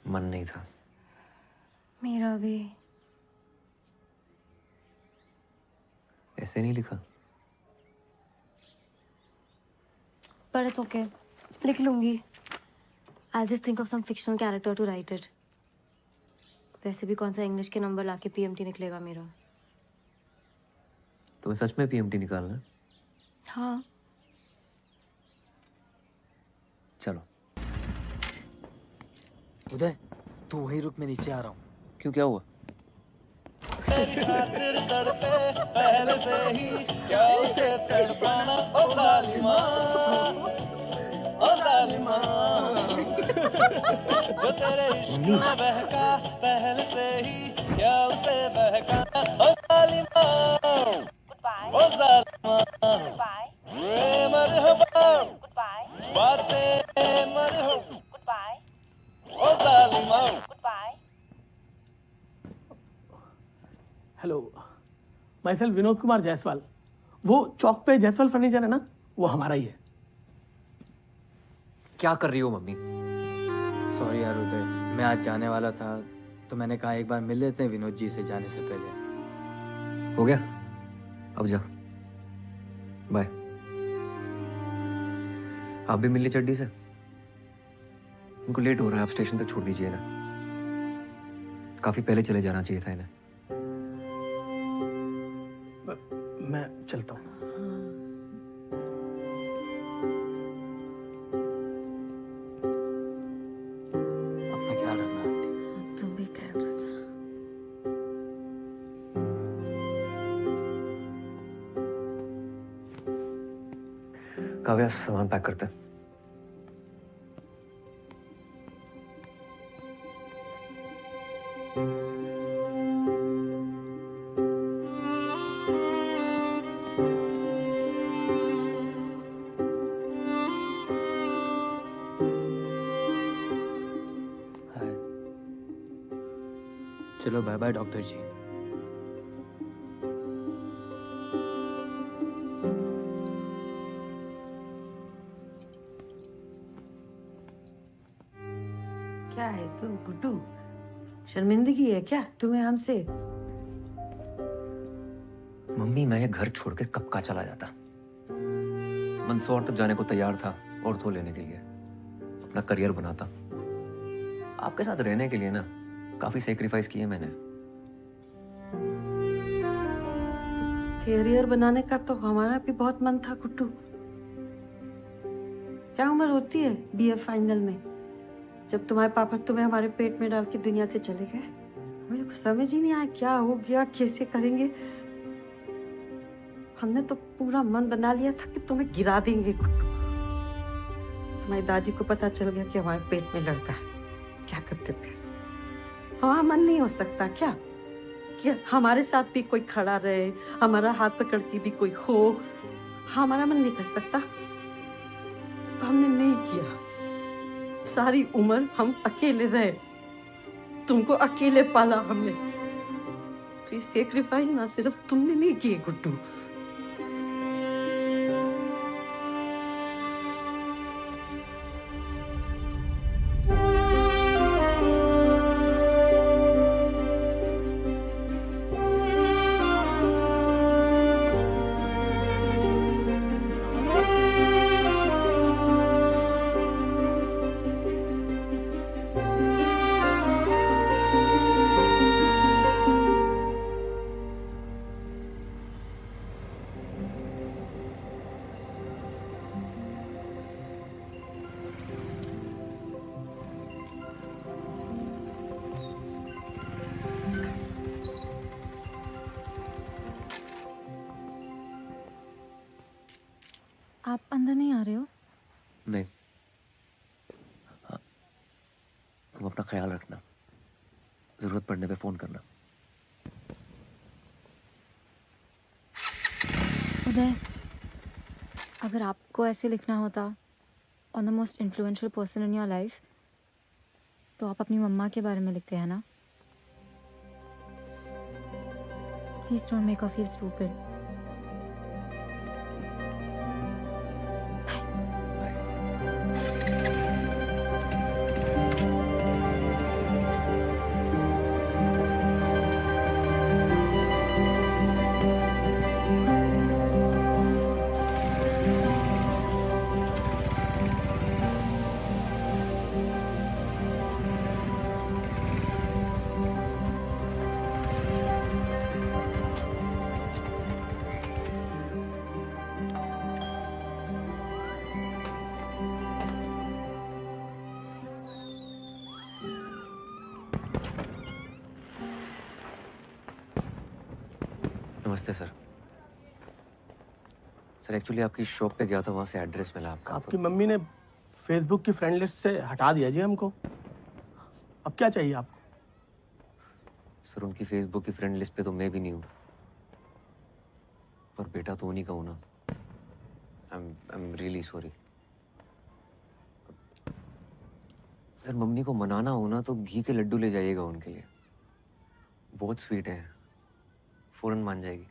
मन नहीं था। मेरा भी। ऐसे नहीं लिखा। But it's okay. लिख लूंगी। I'll just think of some fictional character to write it. वैसे भी कौन सा इंग्लिश के नंबर लाके PMT निकलेगा मेरा। तुम्हें सच में PMT निकालना है? हाँ। चलो। उदय, तू वहीं रुक, मैं नीचे आ रहा हूँ। क्यों, क्या हुआ? खातिर तड़पे पहले से ही, क्या उसे तड़पाना ओ जालिमा, ओ जालिमा। जो तेरे इश्क में बहका पहले से ही, क्या उसे बहकाना ओ जालिमा, ओ जालिमा। मरहबा बातें मरहबा ओ जालिमा। Hello, myself Vinod Kumar Jaiswal. वो चौक पे जायसवाल फर्नीचर है ना, वो हमारा ही है। क्या कर रही हो मम्मी? सॉरी यार उदय, मैं आज जाने वाला था तो मैंने कहा एक बार मिल लेते हैं विनोद जी से जाने से पहले। हो गया, अब जा, बाय। आप भी मिल ली चड्डी से? उनको लेट हो रहा है, आप स्टेशन तक छोड़ दीजिए ना। काफी पहले चले जाना चाहिए था इन्हें। मैं चलता हूँ। अपना ख्याल रखना। तुम भी ख्याल रखना। काव्या, सामान पैक करते हैं। चलो बाय बाय डॉक्टर जी। क्या है तू गुड्डू, शर्मिंदगी है क्या तुम्हें हमसे? मम्मी, मैं ये घर छोड़ के कब का चला जाता। मंदसौर तक जाने को तैयार था ऑर्थो लेने के लिए, अपना करियर बनाता। आपके साथ रहने के लिए ना काफी सेक्रीफाइस किए मैंने। करियर बनाने का तो हमारा भी बहुत मन था गुड्डू। क्या उम्र होती है BA फाइनल में, जब तुम्हारे पापा तुम्हें हमारे पेट में डाल के दुनिया से चले गए? मुझे कुछ समझ ही नहीं आया क्या हो गया, कैसे करेंगे। हमने तो पूरा मन बना लिया था कि तुम्हें गिरा देंगे गुड्डू। तुम्हारी दादी को पता चल गया कि हमारे पेट में लड़का है, क्या करते फिर? हमारा मन नहीं हो सकता क्या कि हमारे साथ भी कोई खड़ा रहे, हमारा हाथ पकड़ के भी कोई हो? हमारा मन नहीं कर सकता। हमने नहीं किया। सारी उम्र हम अकेले रहे, तुमको अकेले पाला हमने। तो ये सेक्रीफाइस ना सिर्फ तुमने नहीं किए गुड्डू। आप अंदर नहीं आ रहे हो? नहीं, हाँ, तुम अपना ख्याल रखना, जरूरत पड़ने पे फोन करना। उदय, अगर आपको ऐसे लिखना होता on the most influential person in your life, तो आप अपनी मम्मा के बारे में लिखते हैं ना? Please don't make her feel stupid. Bye. नमस्ते सर। सर एक्चुअली आपकी शॉप पे गया था, वहाँ से एड्रेस मिला आपका। आपकी मम्मी ने फेसबुक की फ्रेंड लिस्ट से हटा दिया जी हमको। अब क्या चाहिए आपको? सर उनकी फेसबुक की फ्रेंड लिस्ट पे तो मैं भी नहीं हूँ, पर बेटा तो उन्हीं का हूँ ना। I am really sorry. Sir mummy को मनाना हो ना तो घी के लड्डू ले जाइएगा उनके लिए, बहुत स्वीट है, फौरन मान जाएगी।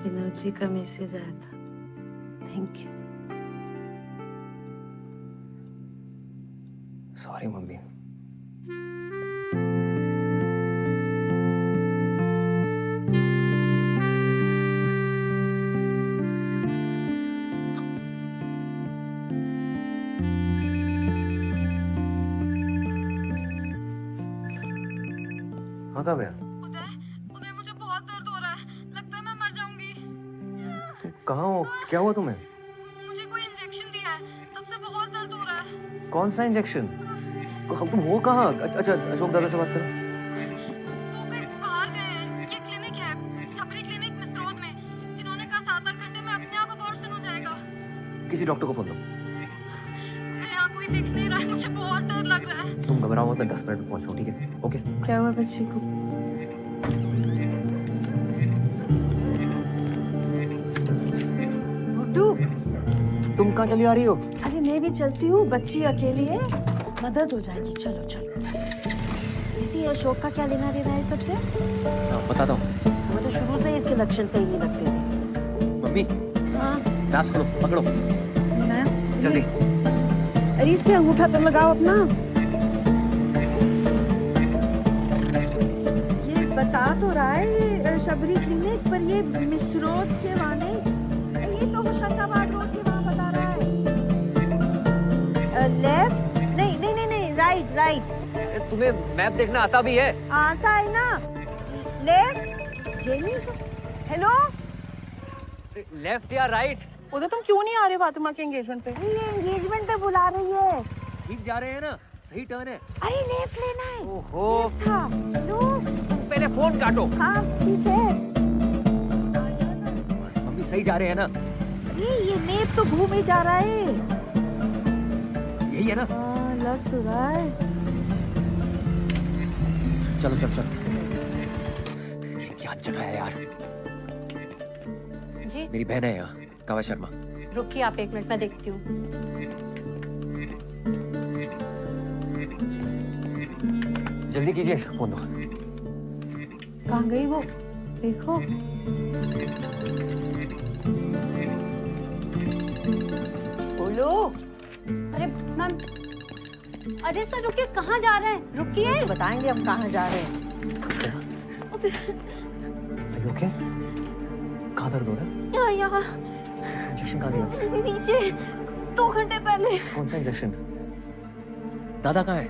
विनोद जी का मैसेज आया था, थैंक यू। Sorry mummy. हाँ कब है? उदय मुझे बहुत दर्द हो रहा है, लगता है मैं मर जाऊंगी। कहाँ हो? क्या हुआ तुम्हें? मुझे कोई इंजेक्शन दिया है, तब से बहुत दर्द हो रहा है। कौन सा इंजेक्शन? तुम हो कहाँ? अच्छा अशोक दादा से बात करो। वो कहीं बाहर गए हैं। ये क्लिनिक है, शबरी क्लिनिक मित्रोद में। इन्होंने कहा 7-8 घंटे में अपने आप अबॉर्शन हो जाएगा। किसी डॉक्टर को फोन दो। यहाँ कोई दिख नहीं रहा है, मुझे बहुत डर लग रहा है। तुम घबराओ मत, मैं 10 मिनट में पहुंच रहा हूँ, ठीक है? ओके। क्या हुआ बच्ची को? गुड्डू, तुम कहाँ चली आ रही हो? अरे मैं भी चलती हूँ, बच्ची अकेली है, मदद हो जाएगी। चलो चलो। इसी अशोक का क्या लेना देना है सबसे? बताता हूँ। मैं तो शुरू से ही इसके लक्षण सही नहीं लगते थे। मम्मी हाँ ग्लास खोलो, पकड़ो मैं जल्दी। अरे इसके अंगूठा तो लगाओ अपना। ये बता तो रहा है ये शबरी क्लिनिक, पर ये मिसरोद के वहाँ नहीं, ये तो होशंगाबाद रोड के वहाँ बता रहा है। लेफ्ट नहीं नहीं नहीं नहीं, राइट राइट। तुम्हें मैप देखना आता भी है? आता है ना। Left jenny. हेलो लेफ्ट या राइट? उधर तुम क्यों नहीं आ रहे फातिमा के एंगेजमेंट पे? ये एंगेजमेंट पे बुला रही है। ठीक जा रहे हैं ना? सही टर्न है। अरे लेफ्ट लेना है। ओहो। था लो, पहले फोन काटो। हाँ ठीक है। मम्मी सही जा रहे हैं ना? ये मेप तो घूम ही जा रहा है। यही है ना? हाँ लग तो रहा है। चलो चलो चलो। ये क्या जगह है यार? जी मेरी बहन है यहाँ, कावा शर्मा। रुकिए आप 1 मिनट, मैं देखती हूँ। जल्दी कीजिए, फोन दो। कहाँ गई वो? देखो। बोलो। अरे मैम, अरे सर रुकिए, कहाँ जा रहे हैं? रुकिए, बताएंगे हम कहाँ जा रहे हैं। ओके? कहाँ दर्द हो रहा है? यहाँ इंजेक्शन कहाँ दिया? नीचे 2 घंटे पहले। कौन सा इंजेक्शन? दादा कहाँ है?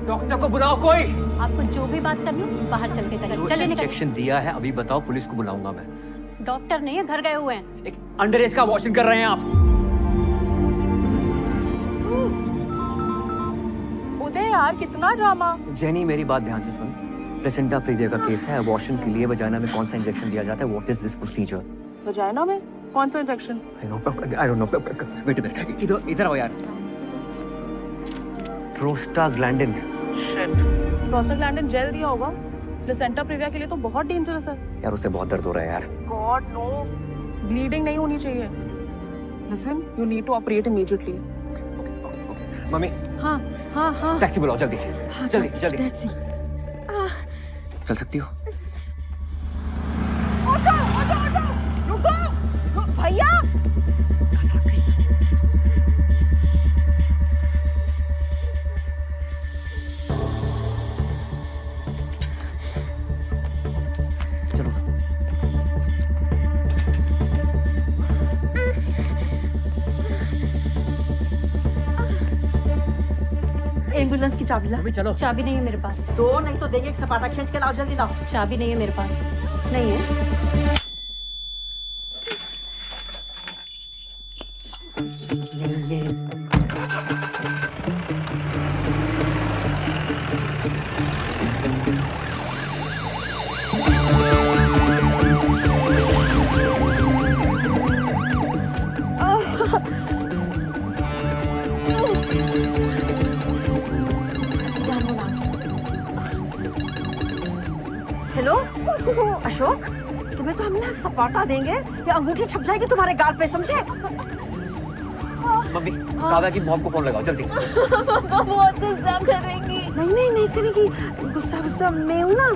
डॉक्टर को बुलाओ कोई। आपको जो भी बात करनी हो बाहर चल के करिए। चलिए निकल। इंजेक्शन दिया है अभी बताओ, पुलिस को बुलाऊंगा मैं। डॉक्टर नहीं है, घर गए हुए हैं। एक अंडरएज का वॉशिंग कर रहे हैं आप। उदय यार कितना ड्रामा। जेनी मेरी बात ध्यान से सुन। प्लेसेंटा प्रीविया का केस है, अबॉर्शन के लिए वजाइना में कौन सा इंजेक्शन दिया जाता है? What is this procedure? Vagina में कौन सा injection? I don't know. Wait a minute, इधर आओ यार। प्रोस्टाग्लैंडिन। शिट, प्रोस्टाग्लैंडिन जेल दिया होगा। प्लेसेंटा प्रीविया के लिए तो बहुत डेंजरस है यार, उससे बहुत दर्द हो रहा है यार। गॉड नो, ब्लीडिंग नहीं होनी चाहिए। Listen, you need to operate immediately. मम्मी हाँ हाँ हाँ। टैक्सी बुलाओ जल्दी। हाँ, जल्दी जल्दी। टैक्सी। चल सकती हो? ऑटो ऑटो ऑटो, रुको भैया। चलो। एम्बुलेंस एम्बुलेंस की चाबी ला। चलो। चाबी नहीं है मेरे पास। दो नहीं तो देंगे, एक सपाटा खींच के लाओ, जल्दी लाओ। चाबी नहीं है मेरे पास। नहीं है। नहीं है। हेलो अशोक, तुम्हें तो हमने सपाटा देंगे या अंगूठी छप जाएगी तुम्हारे गाल पे, समझे? मम्मी, काव्या की मॉम को फोन लगाओ जल्दी। पापा बहुत गुस्सा करेंगी। नहीं नहीं नहीं करेगी, गुस्सा गुस्सा मैं हूँ ना।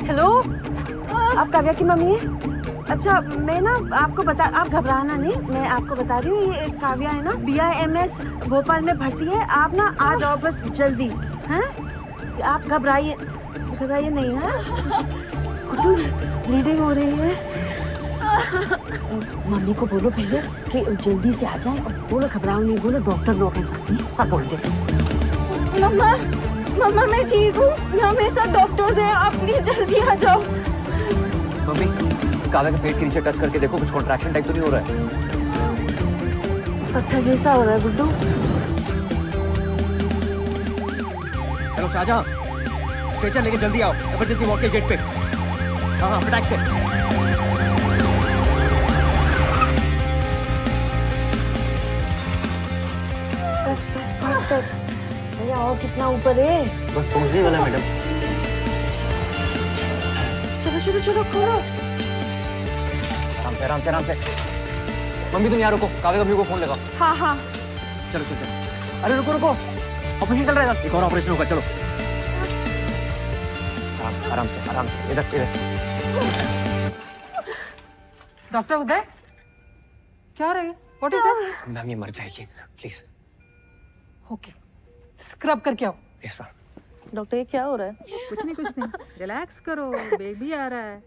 हेलो, आप काव्या की मम्मी है? अच्छा, मैं ना आपको बता, आप घबराना नहीं, मैं आपको बता रही हूँ, ये काव्या है ना, BIMS भोपाल में भर्ती है, आप ना आ जाओ बस जल्दी, हैं? आप घबराइए नहीं है? गुड्डू, ब्लीडिंग हो रही है। मम्मी को बोलो पहले कि जल्दी से आ जाए, और बोलो घबराओ नहीं, बोलो डॉक्टर लोग हैं साथ में, सब बोलते हैं। मम्मा मैं ठीक हूँ, यहाँ मेरे साथ डॉक्टर्स हैं, आप प्लीज जल्दी आ जाओ। मम्मी, काव्या के पेट के नीचे टच करके देखो, कुछ कॉन्ट्रैक्शन टाइप तो नहीं हो रहा है? पत्थर जैसा हो रहा है गुड्डू। हेलो शाहजहां, स्ट्रेचर लेके जल्दी आओ, इमरजेंसी वार्ड के गेट पे। हाँ फटाक से। बस 5 तक भैया, और कितना ऊपर है? बस पहुंचने वाला मैडम। चलो खोलो। आराम से। मम्मी तुम यहाँ रुको, काव्या मम्मी को फोन लगाओ। हाँ। चलो। अरे रुको, ऑपरेशन चल रहा है। एक और ऑपरेशन होगा, चलो। आराम से, इधर। डॉक्टर उदय, क्या हो रहा है? What is this? मैम ये मर जाएगी, प्लीज। ओके, स्क्रब करके आओ। Yes ma'am. डॉक्टर ये क्या हो रहा है? कुछ नहीं, रिलैक्स करो, बेबी आ रहा है।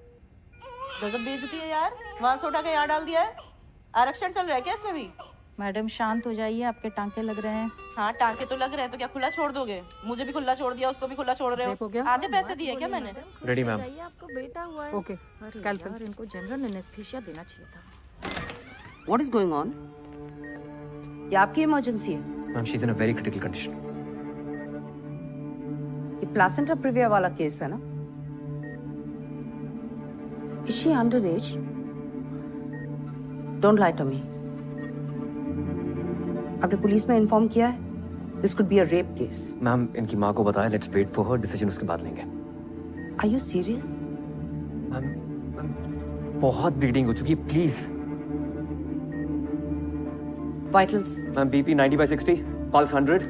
गजब बेइज्जती है यार, वहां से उठा के यहाँ डाल दिया है। आरक्षण चल रहा है क्या इसमें भी? मैडम शांत हो जाइए, आपके टांके लग रहे हैं। हाँ टांके तो लग रहे हैं, तो क्या खुला छोड़ दोगे? मुझे भी खुला छोड़ दिया, उसको भी खुला छोड़ रहे हो। आधे पैसे दिए क्या मैंने? Ready ma'am. आपको बेटा हुआ है। ओके, यार इनको जनरल एनेस्थीसिया देना चाहिए था। What is going on? ये आपकी इमरजेंसी है? Ma'am she is in a very critical condition. ये प्लासेंटा प्रिविया वाला केस है ना? Is she underage? Don't lie to me. आपने पुलिस में इन्फॉर्म किया है? This could be a rape case. Ma'am इनकी माँ को बताया, let's wait for her decision, उसके बाद लेंगे। Are you serious? मैम बहुत ब्लीडिंग हो चुकी है, please. Vitals? Ma'am BP 90/60, pulse 100,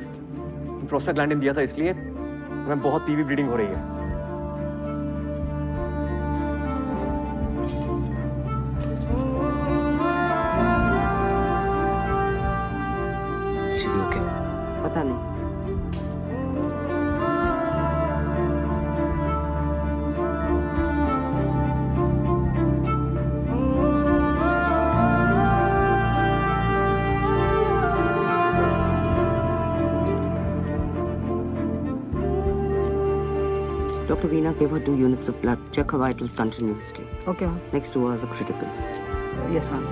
prostaglandin दिया था इसलिए। मैम बहुत PV ब्लीडिंग हो रही है। ओके, पता नहीं। Dr. Veena gave her 2 units of blood. Check her vitals continuously. Okay, ma'am. Next 2 hours are critical. Yes, ma'am.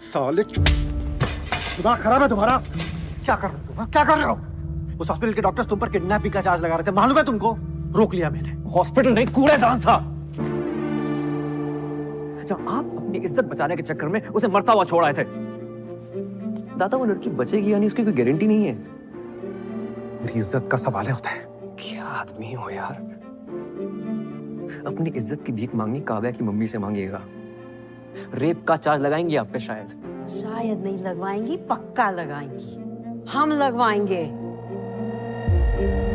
साले दिमाग खराब है तुम्हारा? क्या कर रहे हो? क्या कर रहे हो? उस हॉस्पिटल के डॉक्टर्स तुम पर किडनैपिंग का चार्ज लगा रहे थे, मालूम है तुमको? रोक लिया मैंने। हॉस्पिटल नहीं, कूड़ेदान था। जब आप अपनी इज्जत बचाने के चक्कर में उसे मरता हुआ छोड़ आए थे। दादा वो लड़की बचेगी या नहीं उसकी कोई गारंटी नहीं है। मेरी इज्जत का सवाल है होता है। क्या आदमी हो यार, अपनी इज्जत की भीख मांगनी काव्या की मम्मी से मांगिएगा। रेप का चार्ज लगाएंगी आप पे शायद नहीं लगवाएंगी, पक्का लगाएंगी। हम लगवाएंगे।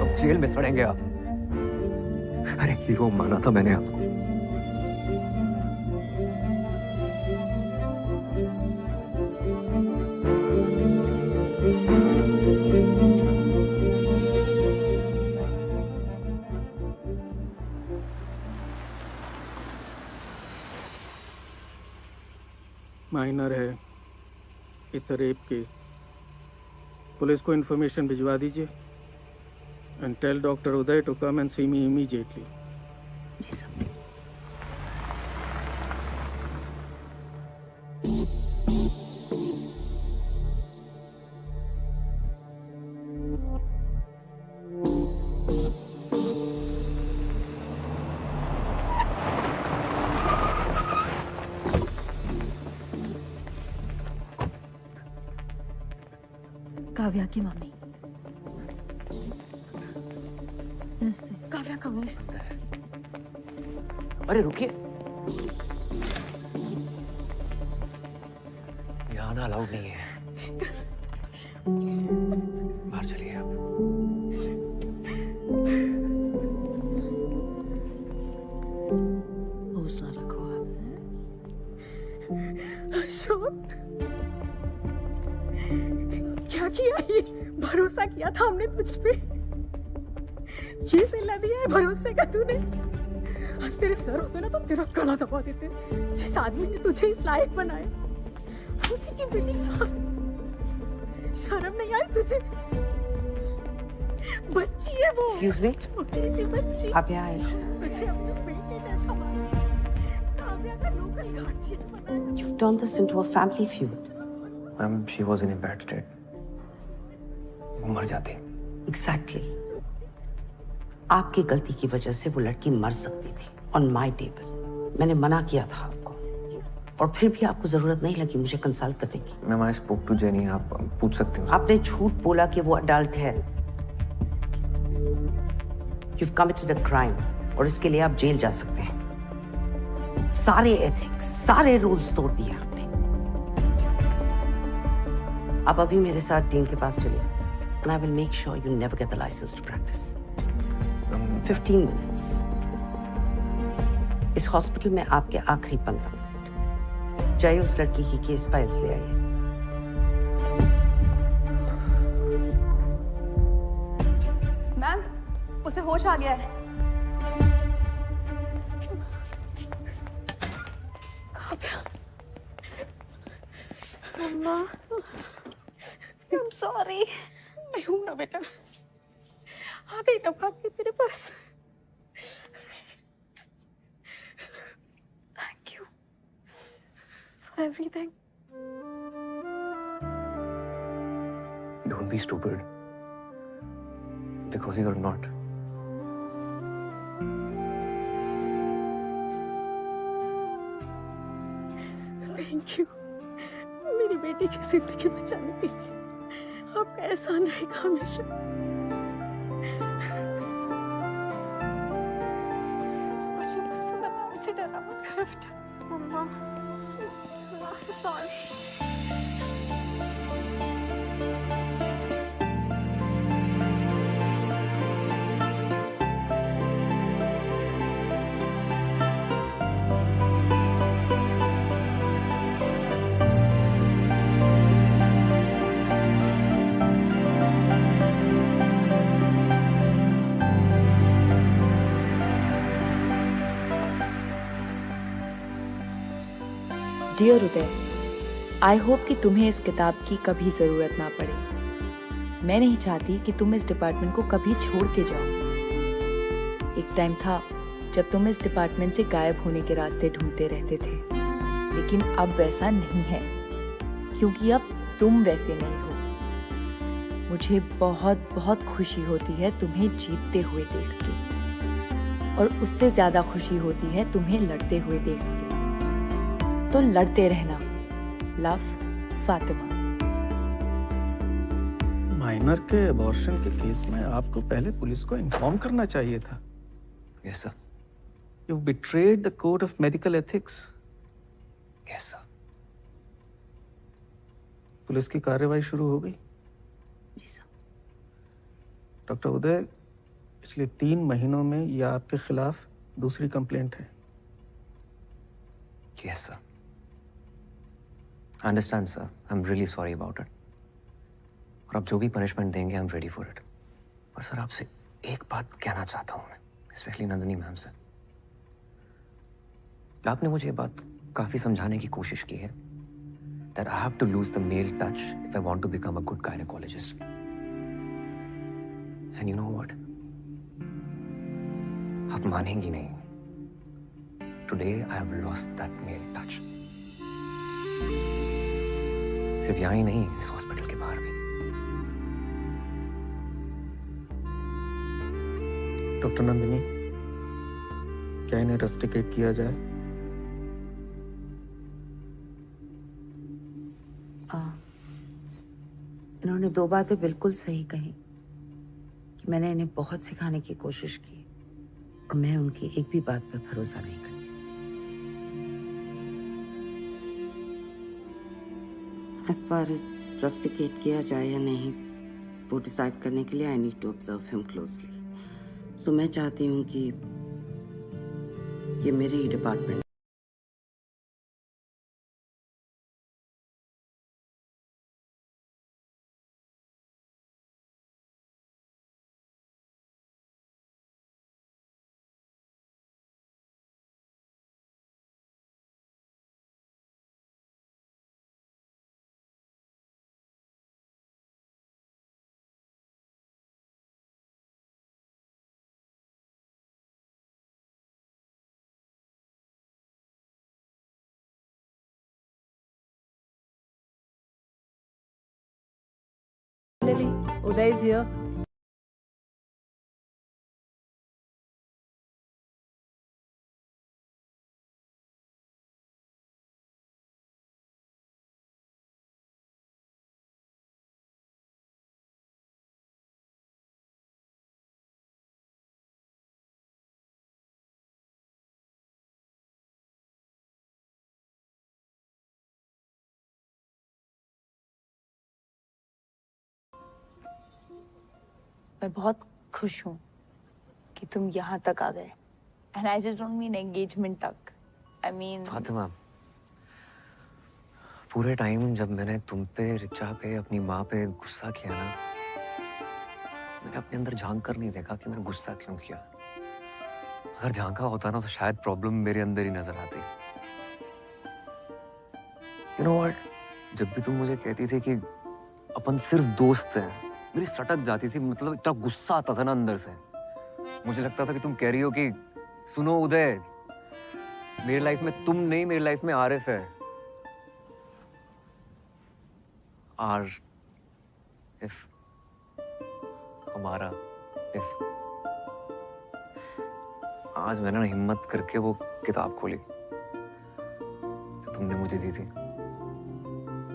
अब जेल में सड़ेंगे आप। अरे हीरो माना था मैंने आपको, माइनर है, it's a rape case. Police को इन्फॉर्मेशन भिजवा दीजिए and tell doctor Uday to come and see me immediately. Kavya की मम्मी। काव्या कहाँ है? अरे रुकिए, यहाँ आना अलाउड नहीं है। बाहर चलिए आप। हौसला रखो आप। अशोक, क्या किया ये? भरोसा किया था हमने तुझ पे, ये सिला दिया है भरोसे का तूने। आज तेरे सर होते ना तो तेरा गला दबा देते। जिस आदमी ने तुझे इस लायक बनाया, उसी की बेटी साथ। शर्म नहीं आई तुझे? बच्ची है वो। Excuse me? छोटी सी बच्ची। आप यहाँ आए। तुझे अपने बेटे जैसा माना। काव्या का लोकल गार्जियन बनाया। You've turned this into a family feud. Ma'am, she was in a bad state. वो मर जाती। Exactly. आपकी गलती की वजह से वो लड़की मर सकती थी ऑन माई टेबल। मैंने मना किया था आपको, और फिर भी आपको जरूरत नहीं लगी मुझे कंसल्ट करने की। Ma'am, I spoke to Jenny, आप पूछ सकते हो। आपने झूठ बोला कि वो अडल्ट है। You've committed a crime, और इसके लिए आप जेल जा सकते हैं। सारे एथिक्स, सारे रूल्स तोड़ दिए आपने। आप अभी मेरे साथ डीन के पास चलिए, and I will make sure you never get the license to practice. 15 minutes. इस हॉस्पिटल में आपके आखिरी 15 मिनट। जाइए उस लड़की की केस फाइल्स ले आइए। मैम, उसे होश आ गया है। मम्मा, I'm sorry. मैं हूं ना बेटा, आ गई ना भाग के तेरे पास। Thank you for everything. Don't be stupid. Because you're not. Thank you. मेरी बेटी की जिंदगी बचाने के लिए आपका एहसान रहेगा हमेशा। मुझे गुस्सा बनाने से डरा मत करो बेटा। Mamma, sorry. Dear Uday, I hope कि तुम्हें इस किताब की कभी ज़रूरत ना पड़े। मैं नहीं चाहती कि तुम इस डिपार्टमेंट को कभी छोड़ के जाओ। एक टाइम था जब तुम इस डिपार्टमेंट से गायब होने के रास्ते ढूंढते रहते थे, लेकिन अब वैसा नहीं है, क्योंकि अब तुम वैसे नहीं हो। मुझे बहुत बहुत खुशी होती है तुम्हें जीतते हुए देख के, और उससे ज़्यादा खुशी होती है तुम्हें लड़ते हुए देख के। तो लड़ते रहना। लव, फातिमा। माइनर के अबॉर्शन के केस में आपको पहले पुलिस को इन्फॉर्म करना चाहिए था। Yes, sir. You've betrayed the code of medical ethics. Yes, sir. Police की कार्रवाई शुरू हो गई। डॉक्टर उदय, पिछले 3 महीनों में यह आपके खिलाफ दूसरी कंप्लेंट है। Yes, sir. I understand, sir. I'm really sorry about it. और आप जो भी पनिशमेंट देंगे, I'm ready for it. पर सर, आपसे एक बात कहना चाहता हूँ मैं, स्पेशली नंदिनी मैम से। आपने मुझे ये बात काफी समझाने की कोशिश की है, that I have to lose the male touch if I want to become a good gynecologist. And you know what? आप मानेंगी नहीं. Today I have lost that male touch. सिर्फ यहाँ ही नहीं, इस हॉस्पिटल के बाहर भी. डॉक्टर नंदिनी, क्या इन्हें रस्टिकेट किया जाए? इन्होंने 2 बातें बिल्कुल सही कही कि मैंने इन्हें बहुत सिखाने की कोशिश की और मैं उनकी एक भी बात पर भरोसा नहीं करती. As far as रस्टिकेट किया जाए या नहीं, वो डिसाइड करने के लिए I need to observe him closely. So मैं चाहती हूँ कि ये मेरे ही department. Lily, Uday is here. मैं बहुत खुश हूँ कि तुम यहाँ तक आ गए. And I just don't mean engagement तक. आई मीन फातिमा, पूरे टाइम जब मैंने तुम पे, रिचा पे, अपनी माँ पे गुस्सा किया ना, मैंने अपने अंदर झांक कर नहीं देखा कि मैंने गुस्सा क्यों किया. अगर झांका होता ना तो शायद प्रॉब्लम मेरे अंदर ही नजर आती. यू नो व्हाट, जब भी तुम मुझे कहती थी कि अपन सिर्फ दोस्त हैं, मेरी सटक जाती थी. मतलब इतना गुस्सा आता था ना अंदर से. मुझे लगता था कि तुम कह रही हो कि सुनो उदय, मेरी लाइफ में तुम नहीं, मेरी लाइफ में आरिफ है. आर इफ, हमारा इफ. आज मैंने ना हिम्मत करके वो किताब खोली जो तुमने मुझे दी थी.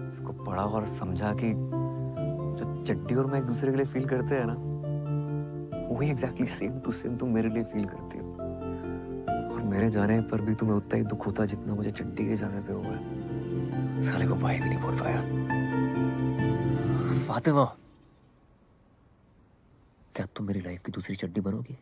इसको पढ़ा और समझा कि जो चड्डी और मैं एक दूसरे के लिए फील करते हैं ना, वही एग्जैक्टली सेम टू सेम तुम मेरे लिए फील करती हो. और मेरे जाने पर भी तुम्हें उतना ही दुख होता जितना मुझे चड्डी के जाने पे हुआ है. साले को भाई भी नहीं बोल पाया. फातिमा, क्या तुम मेरी लाइफ की दूसरी चड्डी बनोगी?